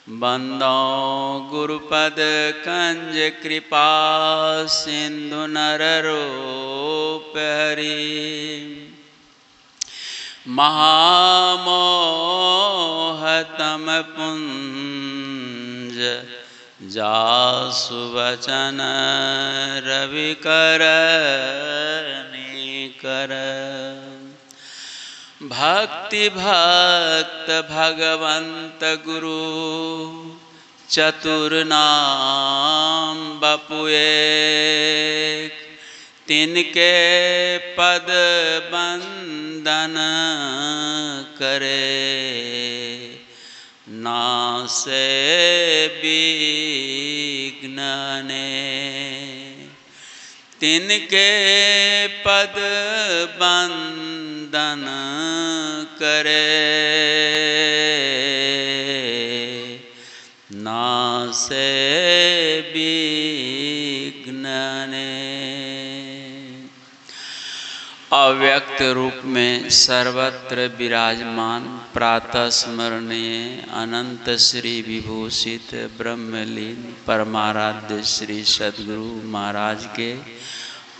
बंदो गुरुपद कंज कृपा सिंधु नररूप हरि महामोहतम पुंज जासु वचन रविकर निकर भक्ति भक्त भगवंत गुरु चतुर नाम बपुए तिनके पद बंदन करे नासे विघ्न तिनके पद बंदन करे नासे विघ्न अव्यक्त रूप में सर्वत्र विराजमान प्रातः स्मरणीय अनंत श्री विभूषित ब्रह्मलीन परमाराध्य श्री सद्गुरु महाराज के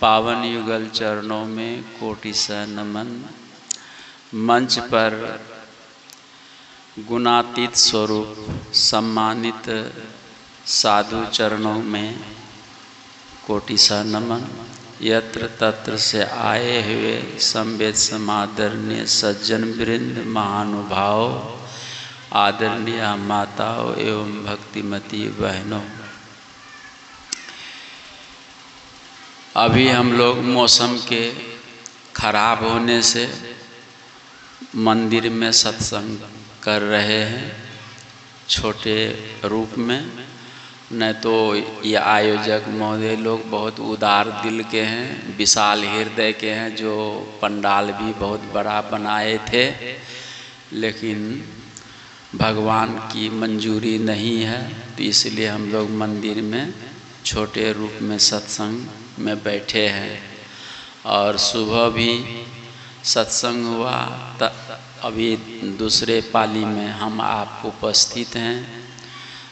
पावन युगल चरणों में कोटिशः नमन। मंच पर गुणातीत स्वरूप सम्मानित साधु चरणों में कोटिशः नमन। यत्र तत्र से आए हुए संवेद समादरणीय सज्जन वृंद महानुभाव आदरणीय माताओं एवं भक्तिमती बहनों, अभी हम लोग मौसम के खराब होने से मंदिर में सत्संग कर रहे हैं छोटे रूप में। नहीं तो ये आयोजक महोदय लोग बहुत उदार दिल के हैं, विशाल हृदय के हैं, जो पंडाल भी बहुत बड़ा बनाए थे, लेकिन भगवान की मंजूरी नहीं है, तो इसलिए हम लोग मंदिर में छोटे रूप में सत्संग में बैठे हैं। और सुबह भी सत्संग हुआ, अभी दूसरे पाली में हम आप उपस्थित हैं।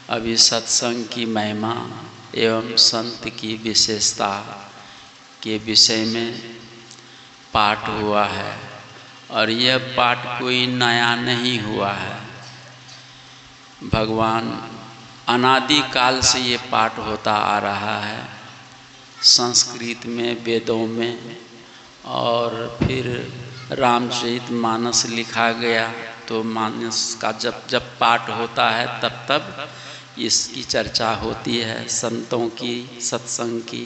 अभी सत्संग की महिमा एवं संत की विशेषता के विषय में पाठ हुआ है, और यह पाठ कोई नया नहीं हुआ है। भगवान अनादि काल से ये पाठ होता आ रहा है, संस्कृत में वेदों में, और फिर रामचरितमानस लिखा गया तो मानस का जब पाठ होता है तब इसकी चर्चा होती है, संतों की सत्संग की।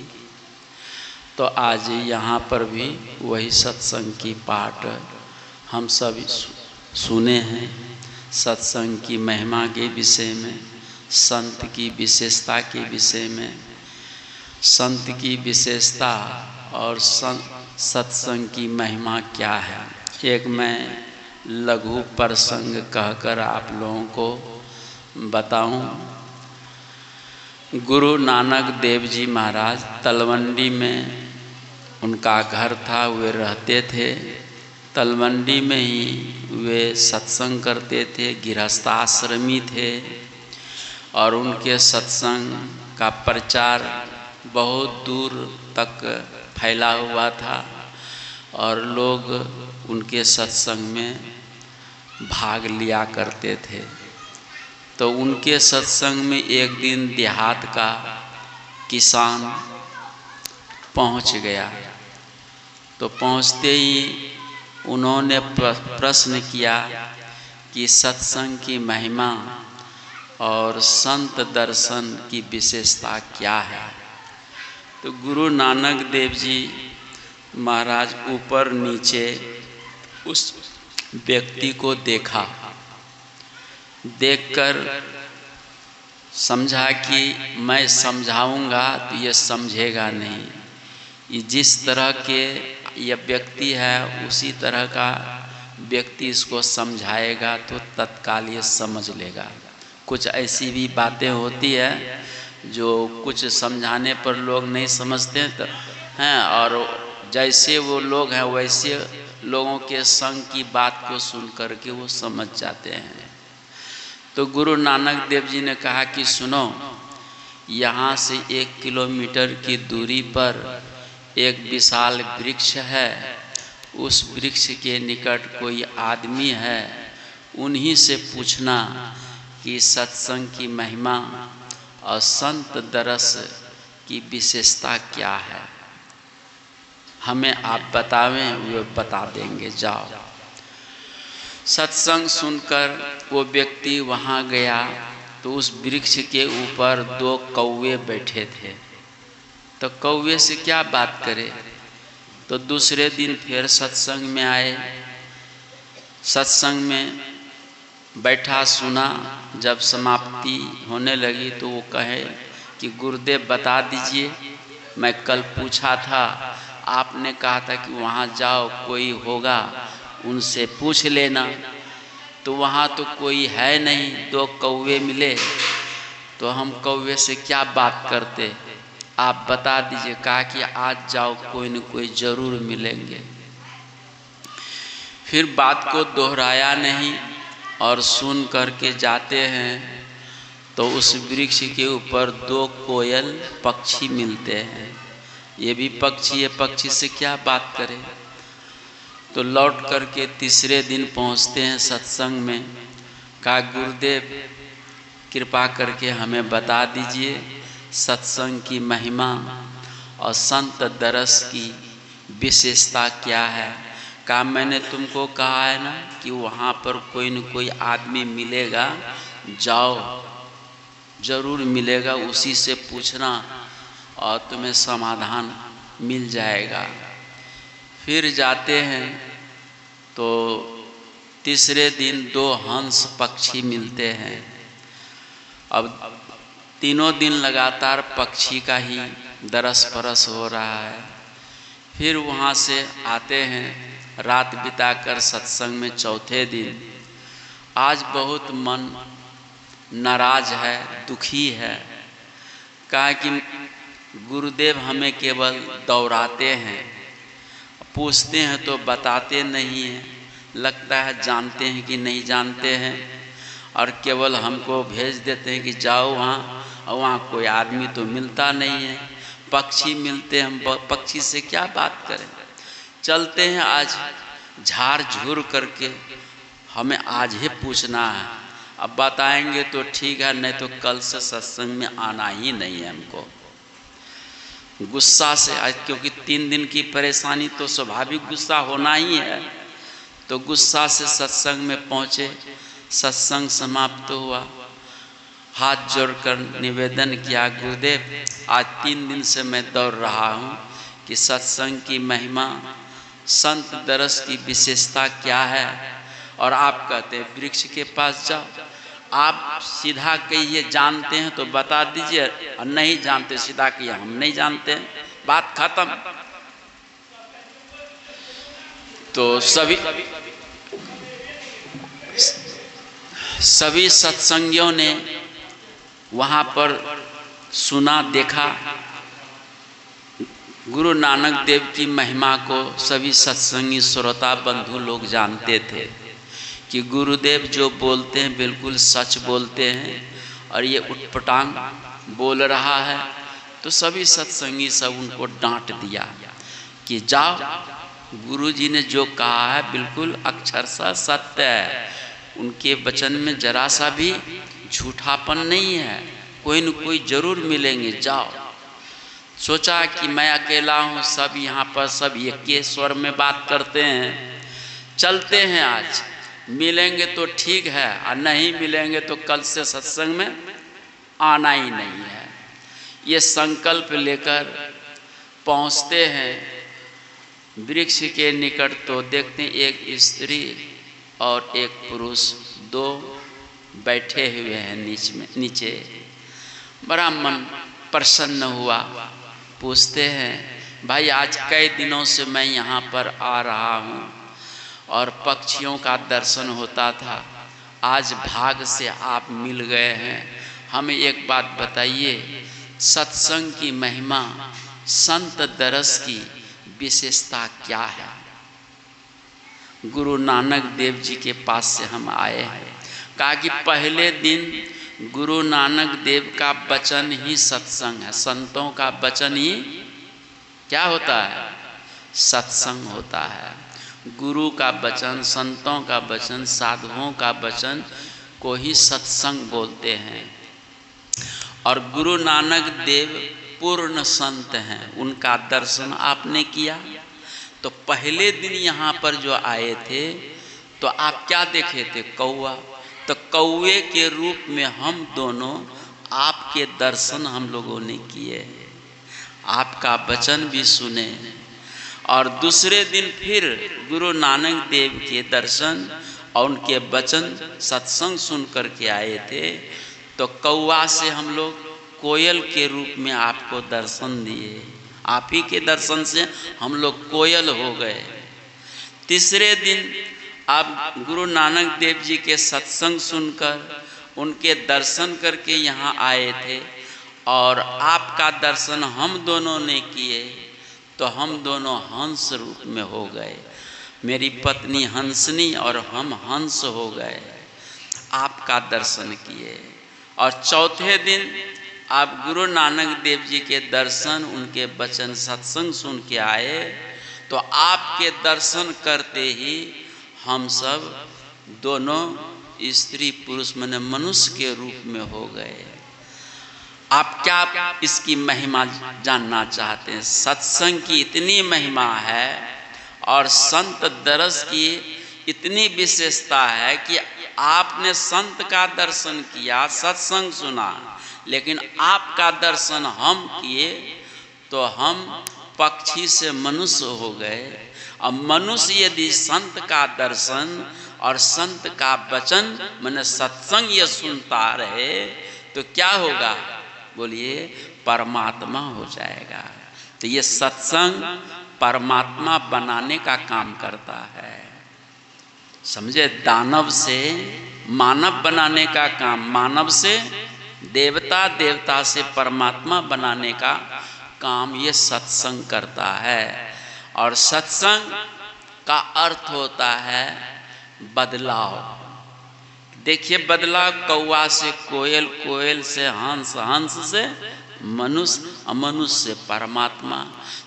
तो आज यहाँ पर भी वही सत्संग की पाठ हम सब सुने हैं, सत्संग की महिमा के विषय में, संत की विशेषता के विषय में, संत की विशेषता और सत्संग की महिमा क्या है। एक मैं लघु प्रसंग कहकर आप लोगों को बताऊं। गुरु नानक देव जी महाराज तलवंडी में उनका घर था, वे रहते थे तलवंडी में ही, वे सत्संग करते थे, गृहस्थाश्रमी थे, और उनके सत्संग का प्रचार बहुत दूर तक फैला हुआ था, और लोग उनके सत्संग में भाग लिया करते थे। तो उनके सत्संग में एक दिन देहात का किसान पहुंच गया। तो पहुंचते ही उन्होंने प्रश्न किया कि सत्संग की महिमा और संत दर्शन की विशेषता क्या है। तो गुरु नानक देव जी महाराज ऊपर नीचे उस व्यक्ति को देखा, देखकर समझा कि मैं समझाऊंगा तो ये समझेगा नहीं, ये जिस तरह के यह व्यक्ति है उसी तरह का व्यक्ति इसको समझाएगा तो तत्काल ये समझ लेगा। कुछ ऐसी भी बातें होती है जो कुछ समझाने पर लोग नहीं समझते हैं, और जैसे वो लोग हैं वैसे लोगों के संग की बात को सुन कर के वो समझ जाते हैं। तो गुरु नानक देव जी ने कहा कि सुनो, यहाँ से 1 किलोमीटर की दूरी पर एक विशाल वृक्ष है, उस वृक्ष के निकट कोई आदमी है, उन्हीं से पूछना कि सत्संग की महिमा और संत दरस की विशेषता क्या है, हमें आप बतावें, वो बता देंगे, जाओ। सत्संग सुनकर वो व्यक्ति वहाँ गया तो उस वृक्ष के ऊपर 2 कौवे बैठे थे। तो कौवे से क्या बात करे। तो दूसरे दिन फिर सत्संग में आए, सत्संग में बैठा, सुना। जब समाप्ति होने लगी तो वो कहे कि गुरुदेव बता दीजिए, मैं कल पूछा था, आपने कहा था कि वहाँ जाओ, कोई होगा उनसे पूछ लेना। तो वहाँ तो कोई है नहीं, 2 कौवे मिले, तो हम कौवे से क्या बात करते, आप बता दीजिए। कहा कि आज जाओ, कोई न कोई जरूर मिलेंगे। फिर बात को दोहराया नहीं और सुन करके जाते हैं तो उस वृक्ष के ऊपर 2 कोयल पक्षी मिलते हैं। ये भी पक्षी है, पक्षी से क्या बात करें। तो लौट करके तीसरे दिन पहुंचते हैं सत्संग में। कहा गुरुदेव कृपा करके हमें बता दीजिए सत्संग की महिमा और संत दरस की विशेषता क्या है। कहा मैंने तुमको कहा है ना कि वहाँ पर कोई न कोई आदमी मिलेगा, जाओ, जरूर मिलेगा, उसी से पूछना और तुम्हें समाधान मिल जाएगा। फिर जाते हैं तो तीसरे दिन 2 हंस पक्षी मिलते हैं। अब तीनों दिन लगातार पक्षी का ही दरस परस हो रहा है। फिर वहाँ से आते हैं, रात बिताकर सत्संग में चौथे दिन। आज बहुत मन नाराज है, दुखी है। कहा कि गुरुदेव हमें केवल दौड़ाते हैं, पूछते हैं तो बताते नहीं हैं, लगता है जानते हैं कि नहीं जानते हैं, और केवल हमको भेज देते हैं कि जाओ वहाँ, और वहाँ कोई आदमी तो मिलता नहीं है। पक्षी मिलते हैं, हम पक्षी से क्या बात करें। चलते हैं आज झाड़ झूर करके, हमें आज ही पूछना है, अब बताएंगे तो ठीक है, नहीं तो कल से सत्संग में आना ही नहीं है हमको। गुस्सा से आज, क्योंकि 3 दिन की परेशानी तो स्वाभाविक गुस्सा होना ही है। तो गुस्सा से सत्संग में पहुँचे, सत्संग समाप्त हुआ। हाथ जोड़कर निवेदन किया गुरुदेव आज 3 दिन से मैं दौड़ रहा हूँ कि सत्संग की महिमा, संत दरस की विशेषता क्या है, और आप कहते हैं वृक्ष के पास जाओ। आप सीधा कहिए जानते हैं तो बता दीजिए, और नहीं जानते सीधा कहिए हम नहीं जानते हैं, बात खत्म। तो सभी सत्संगियों ने वहाँ पर सुना, देखा। गुरु नानक देव की महिमा को सभी सत्संगी श्रोता बंधु लोग जानते थे कि गुरुदेव जो बोलते हैं बिल्कुल सच बोलते हैं, और ये उटपटांग बोल रहा है। तो सभी सत्संगी सब उनको डांट दिया कि जाओ, गुरुजी ने जो कहा है बिल्कुल अक्षरशः सत्य है, उनके वचन में जरा सा भी झूठापन नहीं है, कोई न कोई जरूर मिलेंगे, जाओ। सोचा कि मैं अकेला हूँ, सब यहाँ पर सब एक ही स्वर में बात करते हैं, चलते हैं, आज मिलेंगे तो ठीक है, और नहीं मिलेंगे तो कल से सत्संग में आना ही नहीं है। ये संकल्प लेकर पहुँचते हैं वृक्ष के निकट। तो देखते हैं एक स्त्री और एक पुरुष 2 बैठे हुए हैं नीचे। बड़ा मन प्रसन्न हुआ। पूछते हैं भाई आज कई दिनों से मैं यहाँ पर आ रहा हूँ और पक्षियों का दर्शन होता था, आज भाग से आप मिल गए हैं, हमें एक बात बताइए, सत्संग की महिमा, संत दरस की विशेषता क्या है। गुरु नानक देव जी के पास से हम आए हैं, कहा कि पहले दिन गुरु नानक देव का वचन ही सत्संग है। संतों का वचन ही क्या होता है? सत्संग होता है। गुरु का वचन, संतों का वचन, साधुओं का वचन को ही सत्संग बोलते हैं। और गुरु नानक देव पूर्ण संत हैं, उनका दर्शन आपने किया। तो पहले दिन यहाँ पर जो आए थे तो आप क्या देखे थे? कौवा। तो कौवे के रूप में हम दोनों आपके दर्शन हम लोगों ने किए, आपका वचन भी सुने। और दूसरे दिन फिर गुरु नानक देव के दर्शन और उनके वचन सत्संग सुन कर के आए थे। तो कौवा से हम लोग कोयल के रूप में आपको दर्शन दिए, आप ही के दर्शन से हम लोग कोयल हो गए। तीसरे दिन आप गुरु नानक देव जी के सत्संग सुनकर उनके दर्शन करके यहाँ आए थे और आपका दर्शन हम दोनों ने किए, तो हम दोनों हंस रूप में हो गए। मेरी पत्नी हंसनी और हम हंस हो गए, आपका दर्शन किए। और चौथे दिन आप गुरु नानक देव जी के दर्शन, उनके वचन सत्संग सुन के आए। तो आपके दर्शन करते ही हम सब दोनों स्त्री पुरुष माने मनुष्य के रूप में हो गए। आप क्या इसकी महिमा जानना चाहते हैं? सत्संग की इतनी महिमा है और संत दरस की इतनी विशेषता है कि आपने संत का दर्शन किया, सत्संग सुना, लेकिन आपका दर्शन हम किए तो हम पक्षी से मनुष्य हो गए। अब मनुष्य यदि संत का दर्शन और संत का वचन माने सत्संग ये सुनता रहे तो क्या होगा? बोलिए, परमात्मा हो जाएगा। तो ये सत्संग परमात्मा बनाने का काम करता है, समझे? दानव से मानव बनाने का काम, मानव से देवता, देवता से परमात्मा बनाने का काम ये सत्संग करता है। और सत्संग का अर्थ होता है बदलाव। देखिए, बदलाव कौवा से कोयल, कोयल से हंस, हंस से मनुष्य, मनुष्य से परमात्मा।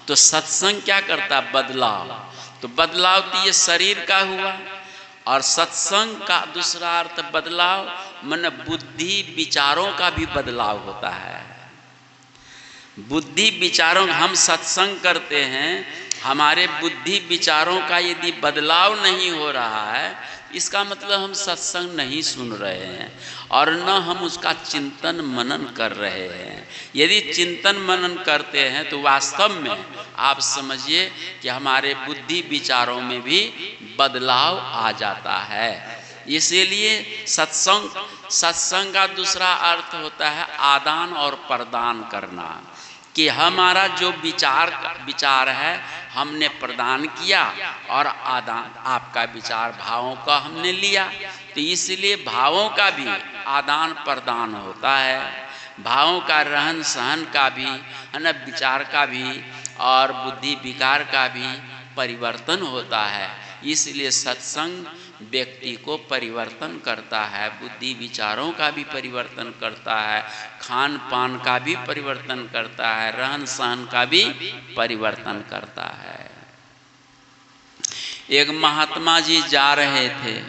तो सत्संग क्या करता? बदलाव। तो बदलाव तो ये शरीर का हुआ। और सत्संग का दूसरा अर्थ बदलाव मन बुद्धि विचारों का भी बदलाव होता है। बुद्धि विचारों, हम सत्संग करते हैं, हमारे बुद्धि विचारों का यदि बदलाव नहीं हो रहा है, इसका मतलब हम सत्संग नहीं सुन रहे हैं और न हम उसका चिंतन मनन कर रहे हैं। यदि चिंतन मनन करते हैं तो वास्तव में आप समझिए कि हमारे बुद्धि विचारों में भी बदलाव आ जाता है। इसीलिए सत्संग का दूसरा अर्थ होता है आदान और प्रदान करना, कि हमारा जो विचार है हमने प्रदान किया और आदान, आपका विचार भावों का हमने लिया। तो इसलिए भावों का भी आदान प्रदान होता है, भावों का रहन सहन का भी है ना, विचार का भी और बुद्धि विकार का भी परिवर्तन होता है। इसलिए सत्संग व्यक्ति को परिवर्तन करता है, बुद्धि विचारों का भी परिवर्तन करता है, खान पान का भी परिवर्तन करता है, रहन सहन का भी परिवर्तन करता है। एक महात्मा जी जा रहे थे,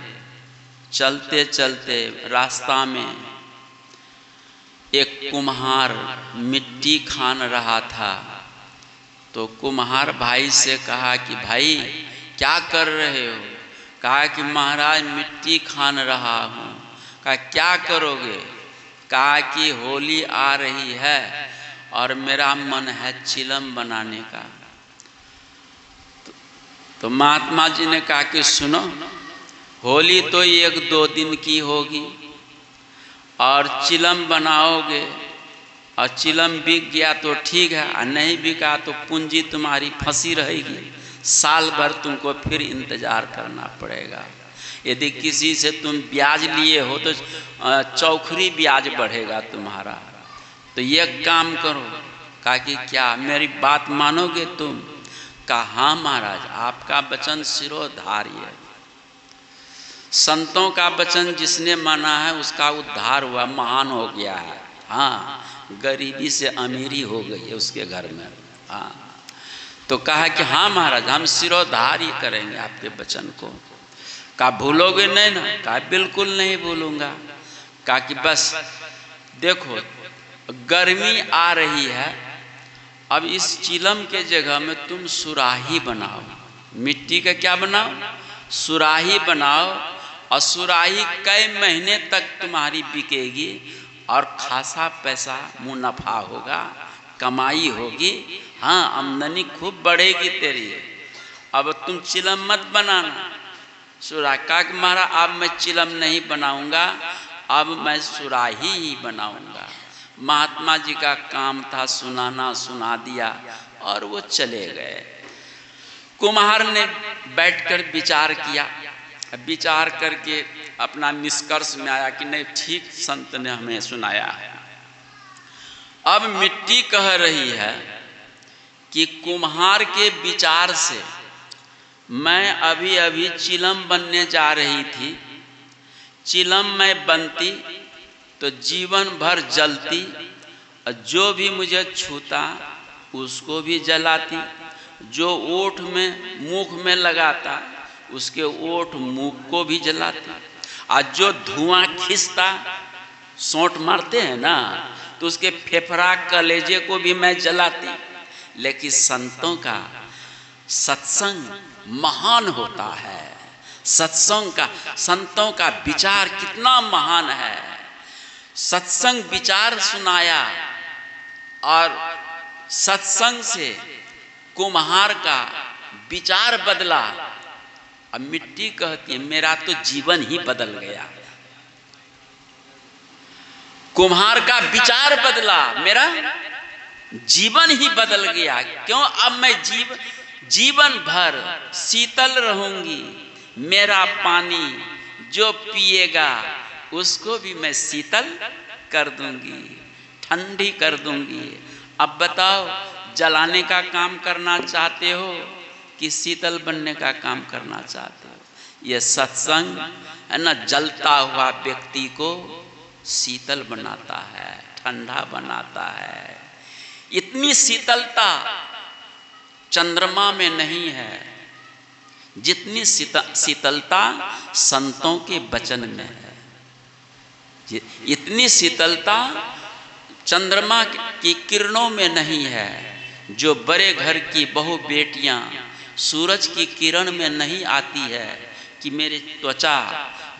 चलते चलते रास्ता में एक कुम्हार मिट्टी खान रहा था। तो कुम्हार भाई से कहा कि भाई क्या कर रहे हो? कहा कि महाराज मिट्टी खान रहा हूँ। कहा क्या करोगे? कहा कि होली आ रही है और मेरा मन है चिलम बनाने का। तो महात्मा जी ने कहा कि सुनो, होली तो 1-2 दिन की होगी और चिलम बनाओगे और चिलम बिक गया तो ठीक है, और नहीं बिका तो पूंजी तुम्हारी फंसी रहेगी, साल भर तुमको फिर इंतजार करना पड़ेगा। यदि किसी से तुम ब्याज लिए हो तो चौखरी ब्याज बढ़ेगा तुम्हारा। तो ये काम करो। कहा कि क्या मेरी बात मानोगे तुम? कहा हाँ महाराज, आपका वचन शिरोधार्य। संतों का वचन जिसने माना है उसका उद्धार हुआ, महान हो गया है। हाँ, गरीबी से अमीरी हो गई है उसके घर में। हाँ, तो कहा कि हाँ महाराज, हम सिरोधार्य करेंगे आपके वचन को। कहा भूलोगे नहीं ना? कहा बिल्कुल नहीं भूलूंगा। कहा कि बस देखो गर्मी आ रही है, अब इस चिलम के जगह में तुम सुराही बनाओ, मिट्टी का क्या बनाओ? सुराही बनाओ, और सुराही कई महीने तक तुम्हारी बिकेगी और खासा पैसा मुनाफा होगा, कमाई होगी। हाँ, आमदनी खूब बढ़ेगी तेरी। अब तुम चिलम मत बनाना। सुराही का मारा, अब मैं चिलम नहीं बनाऊंगा, अब मैं सुराही ही बनाऊंगा। महात्मा जी का काम था सुनाना, सुना दिया और वो चले गए। कुम्हार ने बैठकर विचार किया, विचार करके अपना निष्कर्ष में आया कि नहीं, ठीक संत ने हमें सुनाया है। अब मिट्टी कह रही है कि कुम्हार के विचार से मैं अभी अभी चिलम बनने जा रही थी, चिलम मैं बनती तो जीवन भर जलती, और जो भी मुझे छूता उसको भी जलाती, जो ओठ में मुख में लगाता उसके ओठ मुख को भी जलाती, और जो धुआं खींचता, सोंठ मारते हैं ना, तो उसके फेफड़ा कलेजे को भी मैं जलाती। लेकिन संतों का सत्संग महान होता है। सत्संग का, संतों का विचार कितना महान है। सत्संग विचार सुनाया और सत्संग से कुम्हार का विचार बदला। अब मिट्टी कहती है मेरा तो जीवन ही बदल गया। कुम्हार का विचार बदला, मेरा जीवन ही बदल गया। क्यों? अब मैं जीवन भर शीतल रहूंगी। मेरा पानी जो पिएगा उसको भी मैं शीतल कर दूंगी, ठंडी कर दूंगी। अब बताओ, जलाने का काम करना चाहते हो कि शीतल बनने का काम करना चाहते हो? ये सत्संग है ना, जलता हुआ व्यक्ति को शीतल बनाता है, ठंडा बनाता है। इतनी शीतलता चंद्रमा में नहीं है जितनी शीतलता संतों के वचन में है। इतनी शीतलता चंद्रमा की किरणों में नहीं है। जो बड़े घर की बहु बेटियां सूरज की किरण में नहीं आती है कि मेरी त्वचा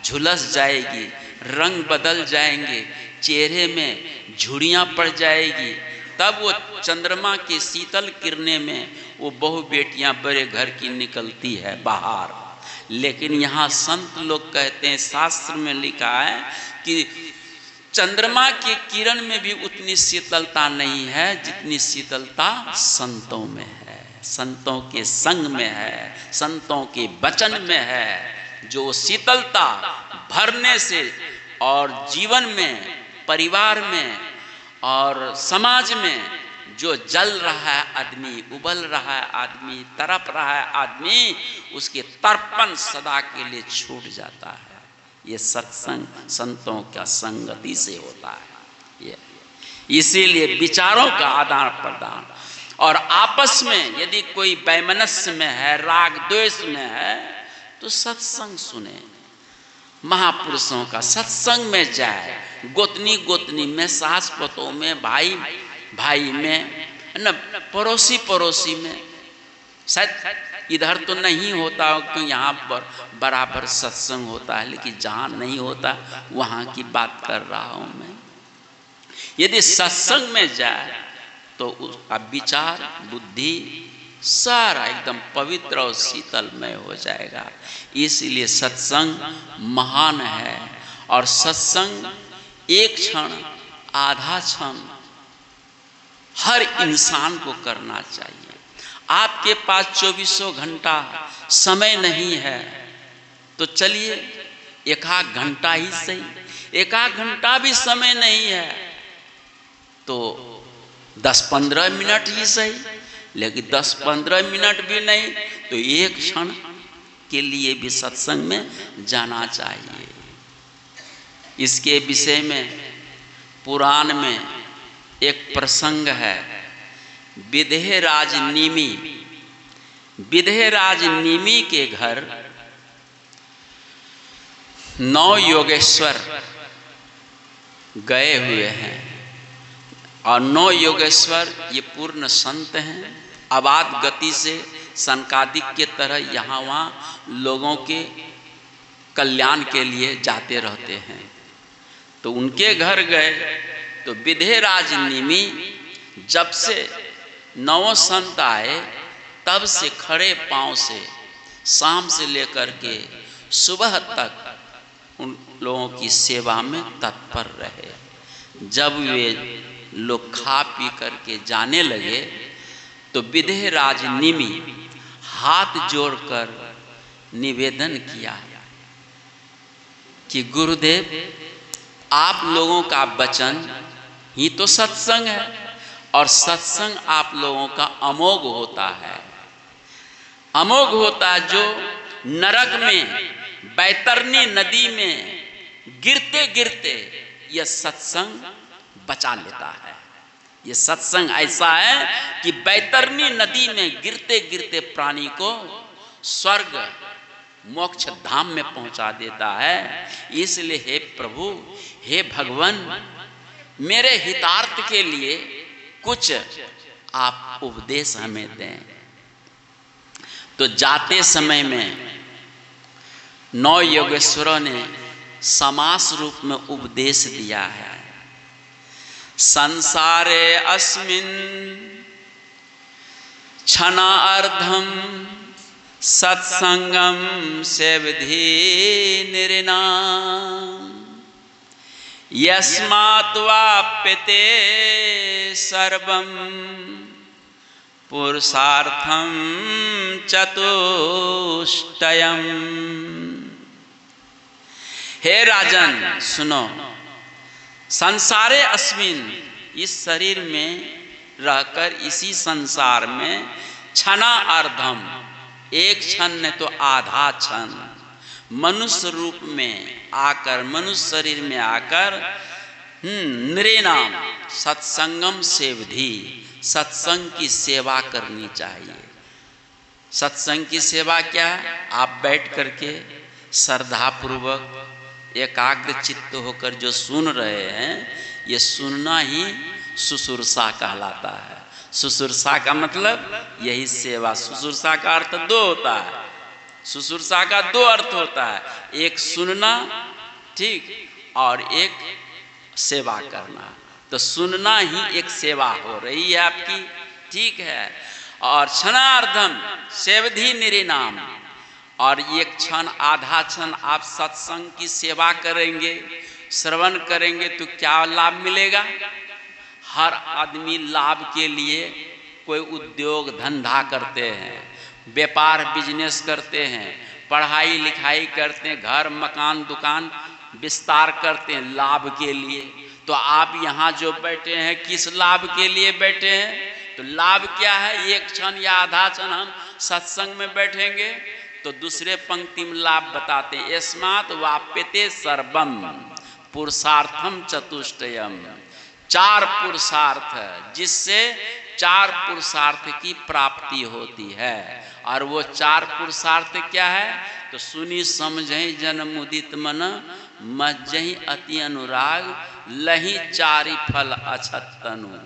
झुलस जाएगी, रंग बदल जाएंगे, चेहरे में झुर्रियां पड़ जाएगी, तब वो चंद्रमा की शीतल किरणें में वो बहु बेटियां बड़े घर की निकलती है बाहर। लेकिन यहाँ संत लोग कहते हैं, शास्त्र में लिखा है कि चंद्रमा की किरण में भी उतनी शीतलता नहीं है जितनी शीतलता संतों में है, संतों के संग में है, संतों के वचन में है। जो शीतलता भरने से और जीवन में, परिवार में और समाज में जो जल रहा है आदमी, उबल रहा है आदमी, तड़प रहा है आदमी, उसके तर्पण सदा के लिए छूट जाता है। ये सत्संग संतों का संगति से होता है। ये इसीलिए विचारों का आदान प्रदान, और आपस में यदि कोई वैमनस्य में है, राग द्वेष में है, तो सत्संग सुने, महापुरुषों का सत्संग में जाए, गोतनी गोतनी में, सास पतों में, भाई भाई में, न पड़ोसी पड़ोसी में। शायद इधर तो नहीं होता कि यहाँ पर बराबर सत्संग होता है, लेकिन जहाँ नहीं होता वहाँ की बात कर रहा हूँ मैं। यदि सत्संग में जाए तो उसका विचार, बुद्धि सारा एकदम पवित्र और शीतलमय हो जाएगा। इसलिए सत्संग महान है। और सत्संग एक क्षण, आधा क्षण हर इंसान को करना चाहिए। आपके पास 24 घंटा समय नहीं है तो चलिए एक आध घंटा ही सही, एक आध घंटा भी समय नहीं है तो 10-15 मिनट ही सही, लेकिन 10-15 मिनट भी नहीं तो एक क्षण के लिए भी सत्संग में जाना चाहिए। इसके विषय में पुराण में एक प्रसंग है। विदेहराज निमि, विदेहराज निमि के घर 9 योगेश्वर गए हुए हैं और 9 योगेश्वर ये पूर्ण संत हैं। अबाध गति से सनकादिक के तरह यहाँ वहाँ लोगों के कल्याण के लिए जाते रहते हैं। तो उनके घर गए तो विदेहराज निमि जब से 9 संत आए तब से खड़े पांव से शाम से लेकर के सुबह तक उन लोगों की सेवा में तत्पर रहे। जब वे लोग खा पी करके जाने लगे तो विदेहराज निमि हाथ जोड़कर निवेदन किया कि गुरुदेव, आप लोगों का वचन ही तो सत्संग है और सत्संग आप लोगों का अमोघ होता है। अमोघ होता है जो नरक में बैतरनी नदी में गिरते गिरते यह सत्संग बचा लेता है। यह सत्संग ऐसा है कि बैतरनी नदी में गिरते गिरते प्राणी को स्वर्ग मोक्ष धाम में पहुंचा देता है। इसलिए हे प्रभु, हे भगवान, मेरे हितार्थ के लिए कुछ आप उपदेश हमें दें। तो जाते समय में 9 योगेश्वरों ने समास रूप में उपदेश दिया है। संसारे अस्मिन् क्षणार्धम सत्संगम सेवधि निरनाम यस्मात् वाप्यते सर्वं पुरुषार्थम चतुष्टयम्। हे राजन सुनो, संसारे अस्मिन, इस शरीर में रहकर इसी संसार में क्षणा अर्धम, एक क्षण ने तो आधा क्षण मनुष्य रूप में आकर, मनुष्य शरीर में आकर नृणाम सत्संगम सेवधि, सत्संग की सेवा करनी चाहिए। सत्संग की सेवा क्या है? आप बैठ करके श्रद्धापूर्वक एकाग्र चित्त होकर जो सुन रहे हैं, ये सुनना ही शुश्रूषा कहलाता है। शुश्रूषा का मतलब यही सेवा। शुश्रूषा का अर्थ 2 होता है। शुश्रूषा का 2 अर्थ होता है, एक सुनना, ठीक, और एक सेवा करना। तो सुनना ही एक सेवा हो रही है आपकी, ठीक है। और क्षणार्धम सेवधि निरनाम, और एक क्षण, आधा क्षण आप सत्संग की सेवा करेंगे, श्रवण करेंगे तो क्या लाभ मिलेगा? हर आदमी लाभ के लिए कोई उद्योग धंधा करते हैं, व्यापार बिजनेस करते हैं, पढ़ाई लिखाई करते हैं, घर मकान दुकान विस्तार करते हैं लाभ के लिए। तो आप यहाँ जो बैठे हैं किस लाभ के लिए बैठे हैं? तो लाभ क्या है? एक क्षण या आधा क्षण हम सत्संग में बैठेंगे तो दूसरे पंक्ति में लाभ बताते हैं, यस्मात् वाप्यते सर्वम पुरुषार्थम चतुष्टयम। 4 पुरुषार्थ, जिससे 4 पुरुषार्थ की प्राप्ति होती है। और वो 4 पुरुषार्थ क्या है? तो सुनी समझहि जन मुदित मन, मज्जहि अति अनुराग, लही 4 फल अछत तनु,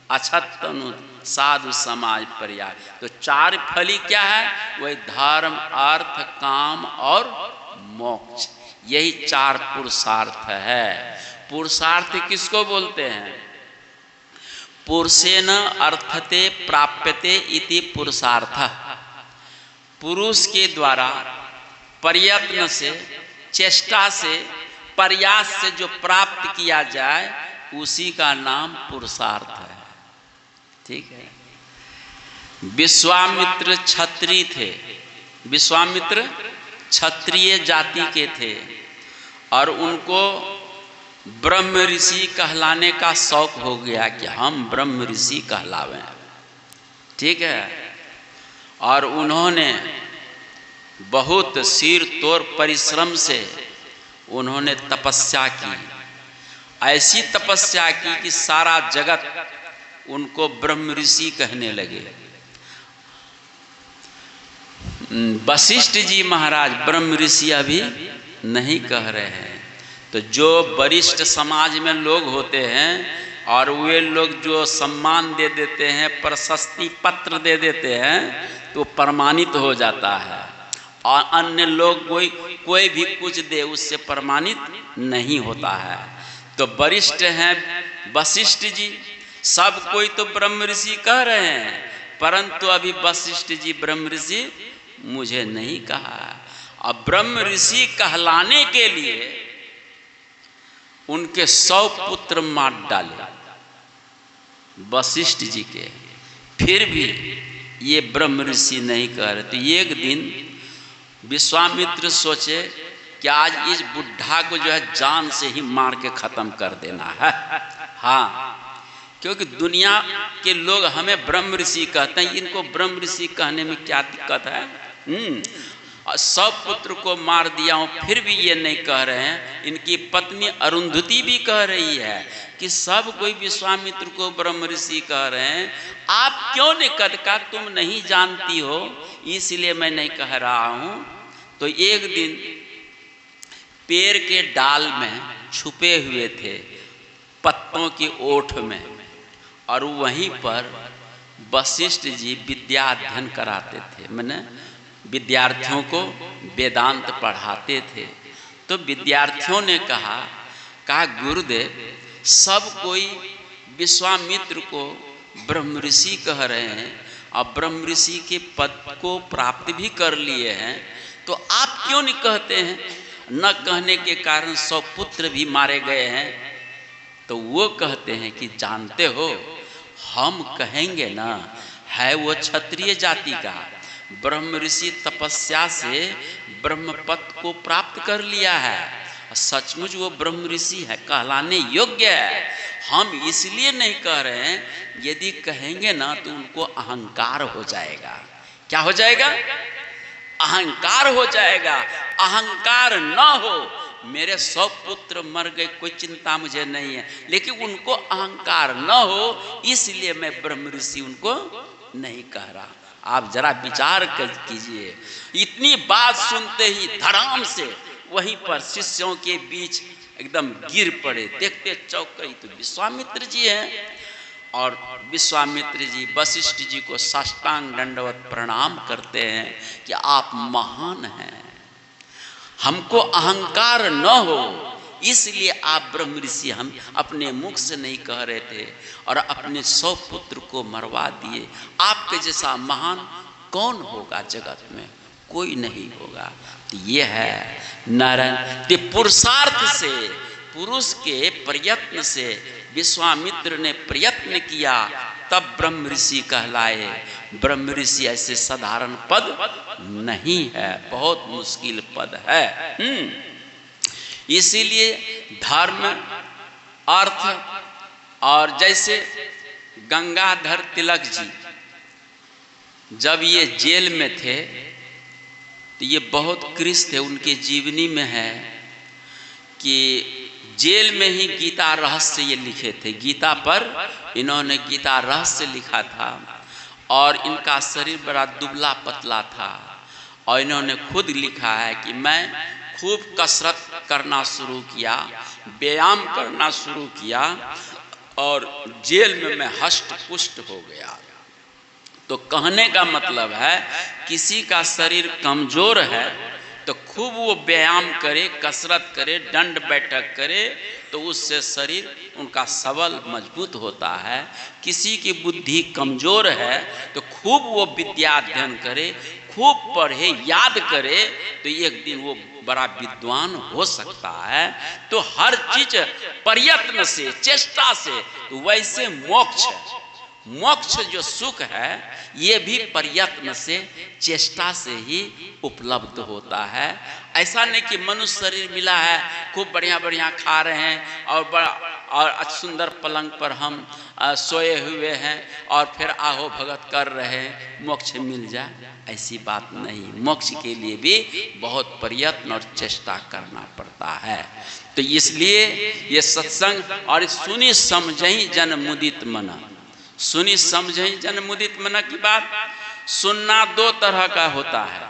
अछत तनु साधु समाज पर्याय। तो 4 फली क्या है? वही धर्म, अर्थ, काम और मोक्ष, यही 4 पुरुषार्थ है। पुरुषार्थ किसको बोलते हैं? पुरुषेन अर्थते प्राप्यते इति पुरुषार्थ। पुरुष के द्वारा प्रयत्न से, चेष्टा से, प्रयास से जो प्राप्त किया जाए उसी का नाम पुरुषार्थ है, ठीक है। विश्वामित्र क्षत्रिय थे, विश्वामित्र क्षत्रिय जाति के थे और उनको ब्रह्म ऋषि कहलाने का शौक हो गया कि हम ब्रह्म ऋषि कहलावें, ठीक है। और उन्होंने बहुत सिर तोड़ परिश्रम से उन्होंने तपस्या की, ऐसी तपस्या की कि सारा जगत उनको ब्रह्म ऋषि कहने लगे। वशिष्ठ जी महाराज ब्रह्म ऋषि अभी नहीं कह रहे हैं। तो जो वरिष्ठ समाज में लोग होते हैं और वे लोग जो सम्मान दे देते हैं, प्रशस्ति पत्र दे देते हैं, तो प्रमाणित हो जाता है। और अन्य लोग कोई भी कुछ दे उससे प्रमाणित नहीं होता है। तो वरिष्ठ हैं वशिष्ठ जी, सब कोई तो ब्रह्म ऋषि कह रहे हैं, परंतु अभी वशिष्ठ जी ब्रह्म ऋषि मुझे नहीं कहा। अब ब्रह्म ऋषि कहलाने के लिए उनके 100 पुत्र मार डाले वशिष्ठ जी के, फिर भी ये ब्रह्म ऋषि नहीं कह रहे। तो एक दिन विश्वामित्र सोचे कि आज इस बुढ़ा को जो है जान से ही मार के खत्म कर देना है। हाँ, क्योंकि दुनिया के लोग हमें ब्रह्म ऋषि कहते हैं, इनको ब्रह्म ऋषि कहने में क्या दिक्कत है? 100 पुत्र को मार दिया हूँ, फिर भी ये नहीं कह रहे हैं। इनकी पत्नी अरुंधति भी कह रही है कि सब कोई विश्वामित्र को ब्रह्म ऋषि कह रहे हैं, आप क्यों नहीं कहते? तुम नहीं जानती हो इसलिए मैं नहीं कह रहा हूँ। तो एक दिन पेड़ के डाल में छुपे हुए थे, पत्तों की ओठ में, और वहीं पर वशिष्ठ जी विद्या अध्ययन कराते थे, मैंने विद्यार्थियों को वेदांत पढ़ाते थे। तो विद्यार्थियों ने कहा गुरुदेव, सब कोई विश्वामित्र को ब्रह्म ऋषि कह रहे हैं और ब्रह्म ऋषि के पद को प्राप्त भी कर लिए हैं, तो आप क्यों नहीं कहते हैं? न कहने के कारण 100 पुत्र भी मारे गए हैं। तो वो कहते हैं कि जानते हो, हम कहेंगे ना, है वो क्षत्रिय जाति का, ब्रह्म ऋषि तपस्या से ब्रह्म पद को प्राप्त कर लिया है, सचमुच वो ब्रह्म ऋषि है, कहलाने योग्य है। हम इसलिए नहीं कह रहे हैं, यदि कहेंगे ना तो उनको अहंकार हो जाएगा। क्या हो जाएगा? अहंकार हो जाएगा। अहंकार न हो, मेरे 100 पुत्र मर गए, कोई चिंता मुझे नहीं है, लेकिन उनको अहंकार न हो, इसलिए मैं ब्रह्म ऋषि उनको नहीं कह रहा। आप जरा विचार कीजिए। इतनी बात सुनते ही धड़ाम से वहीं पर शिष्यों के बीच एकदम गिर पड़े, देखते चौंक गई तो विश्वामित्र जी हैं। और विश्वामित्र जी वशिष्ठ जी को साष्टांग दंडवत प्रणाम करते हैं कि आप महान हैं, हमको अहंकार न हो इसलिए आप ब्रह्म ऋषि हम अपने मुख से नहीं कह रहे थे और अपने 100 पुत्र को मरवा दिए। आपके जैसा महान कौन होगा जगत में? कोई नहीं होगा। तो ये है नारायण। पुरुषार्थ से, पुरुष के प्रयत्न से विश्वामित्र ने प्रयत्न किया, तब ब्रह्म ऋषि कहलाए। ब्रह्म ऋषि ऐसे साधारण पद नहीं है, बहुत मुश्किल पद है। इसीलिए धर्म, अर्थ, और जैसे गंगाधर तिलक जी जब ये जेल में थे तो ये बहुत कृष्ण थे। उनके जीवनी में है कि जेल में ही गीता रहस्य ये लिखे थे। गीता पर इन्होंने गीता रहस्य लिखा था और इनका शरीर बड़ा दुबला पतला था और इन्होंने खुद लिखा है कि मैं खूब कसरत करना शुरू किया, व्यायाम करना शुरू किया और जेल में मैं हष्ट पुष्ट हो गया। तो कहने का मतलब है किसी का शरीर कमजोर है तो खूब वो व्यायाम करे, कसरत करे, दंड बैठक करे तो उससे शरीर उनका सबल मजबूत होता है। किसी की बुद्धि कमजोर है तो खूब वो विद्या अध्ययन करे, खूब पढ़े, याद करे तो एक दिन वो बड़ा विद्वान हो सकता है। तो हर चीज प्रयत्न से, चेष्टा से, तो वैसे मोक्ष मोक्ष जो सुख है ये भी प्रयत्न से, चेष्टा से ही उपलब्ध होता है। ऐसा नहीं कि मनुष्य शरीर मिला है, खूब बढ़िया बढ़िया खा रहे हैं और बड़ा और सुंदर पलंग पर हम सोए हुए हैं और फिर आहो भगत कर रहे हैं, मोक्ष मिल जाए, ऐसी बात नहीं। मोक्ष के लिए भी बहुत प्रयत्न और चेष्टा करना पड़ता है। तो इसलिए ये सत्संग और सुनी समझई जन मुदित मना, सुनी समझई जन मुदित मना की बात। सुनना दो तरह का होता है,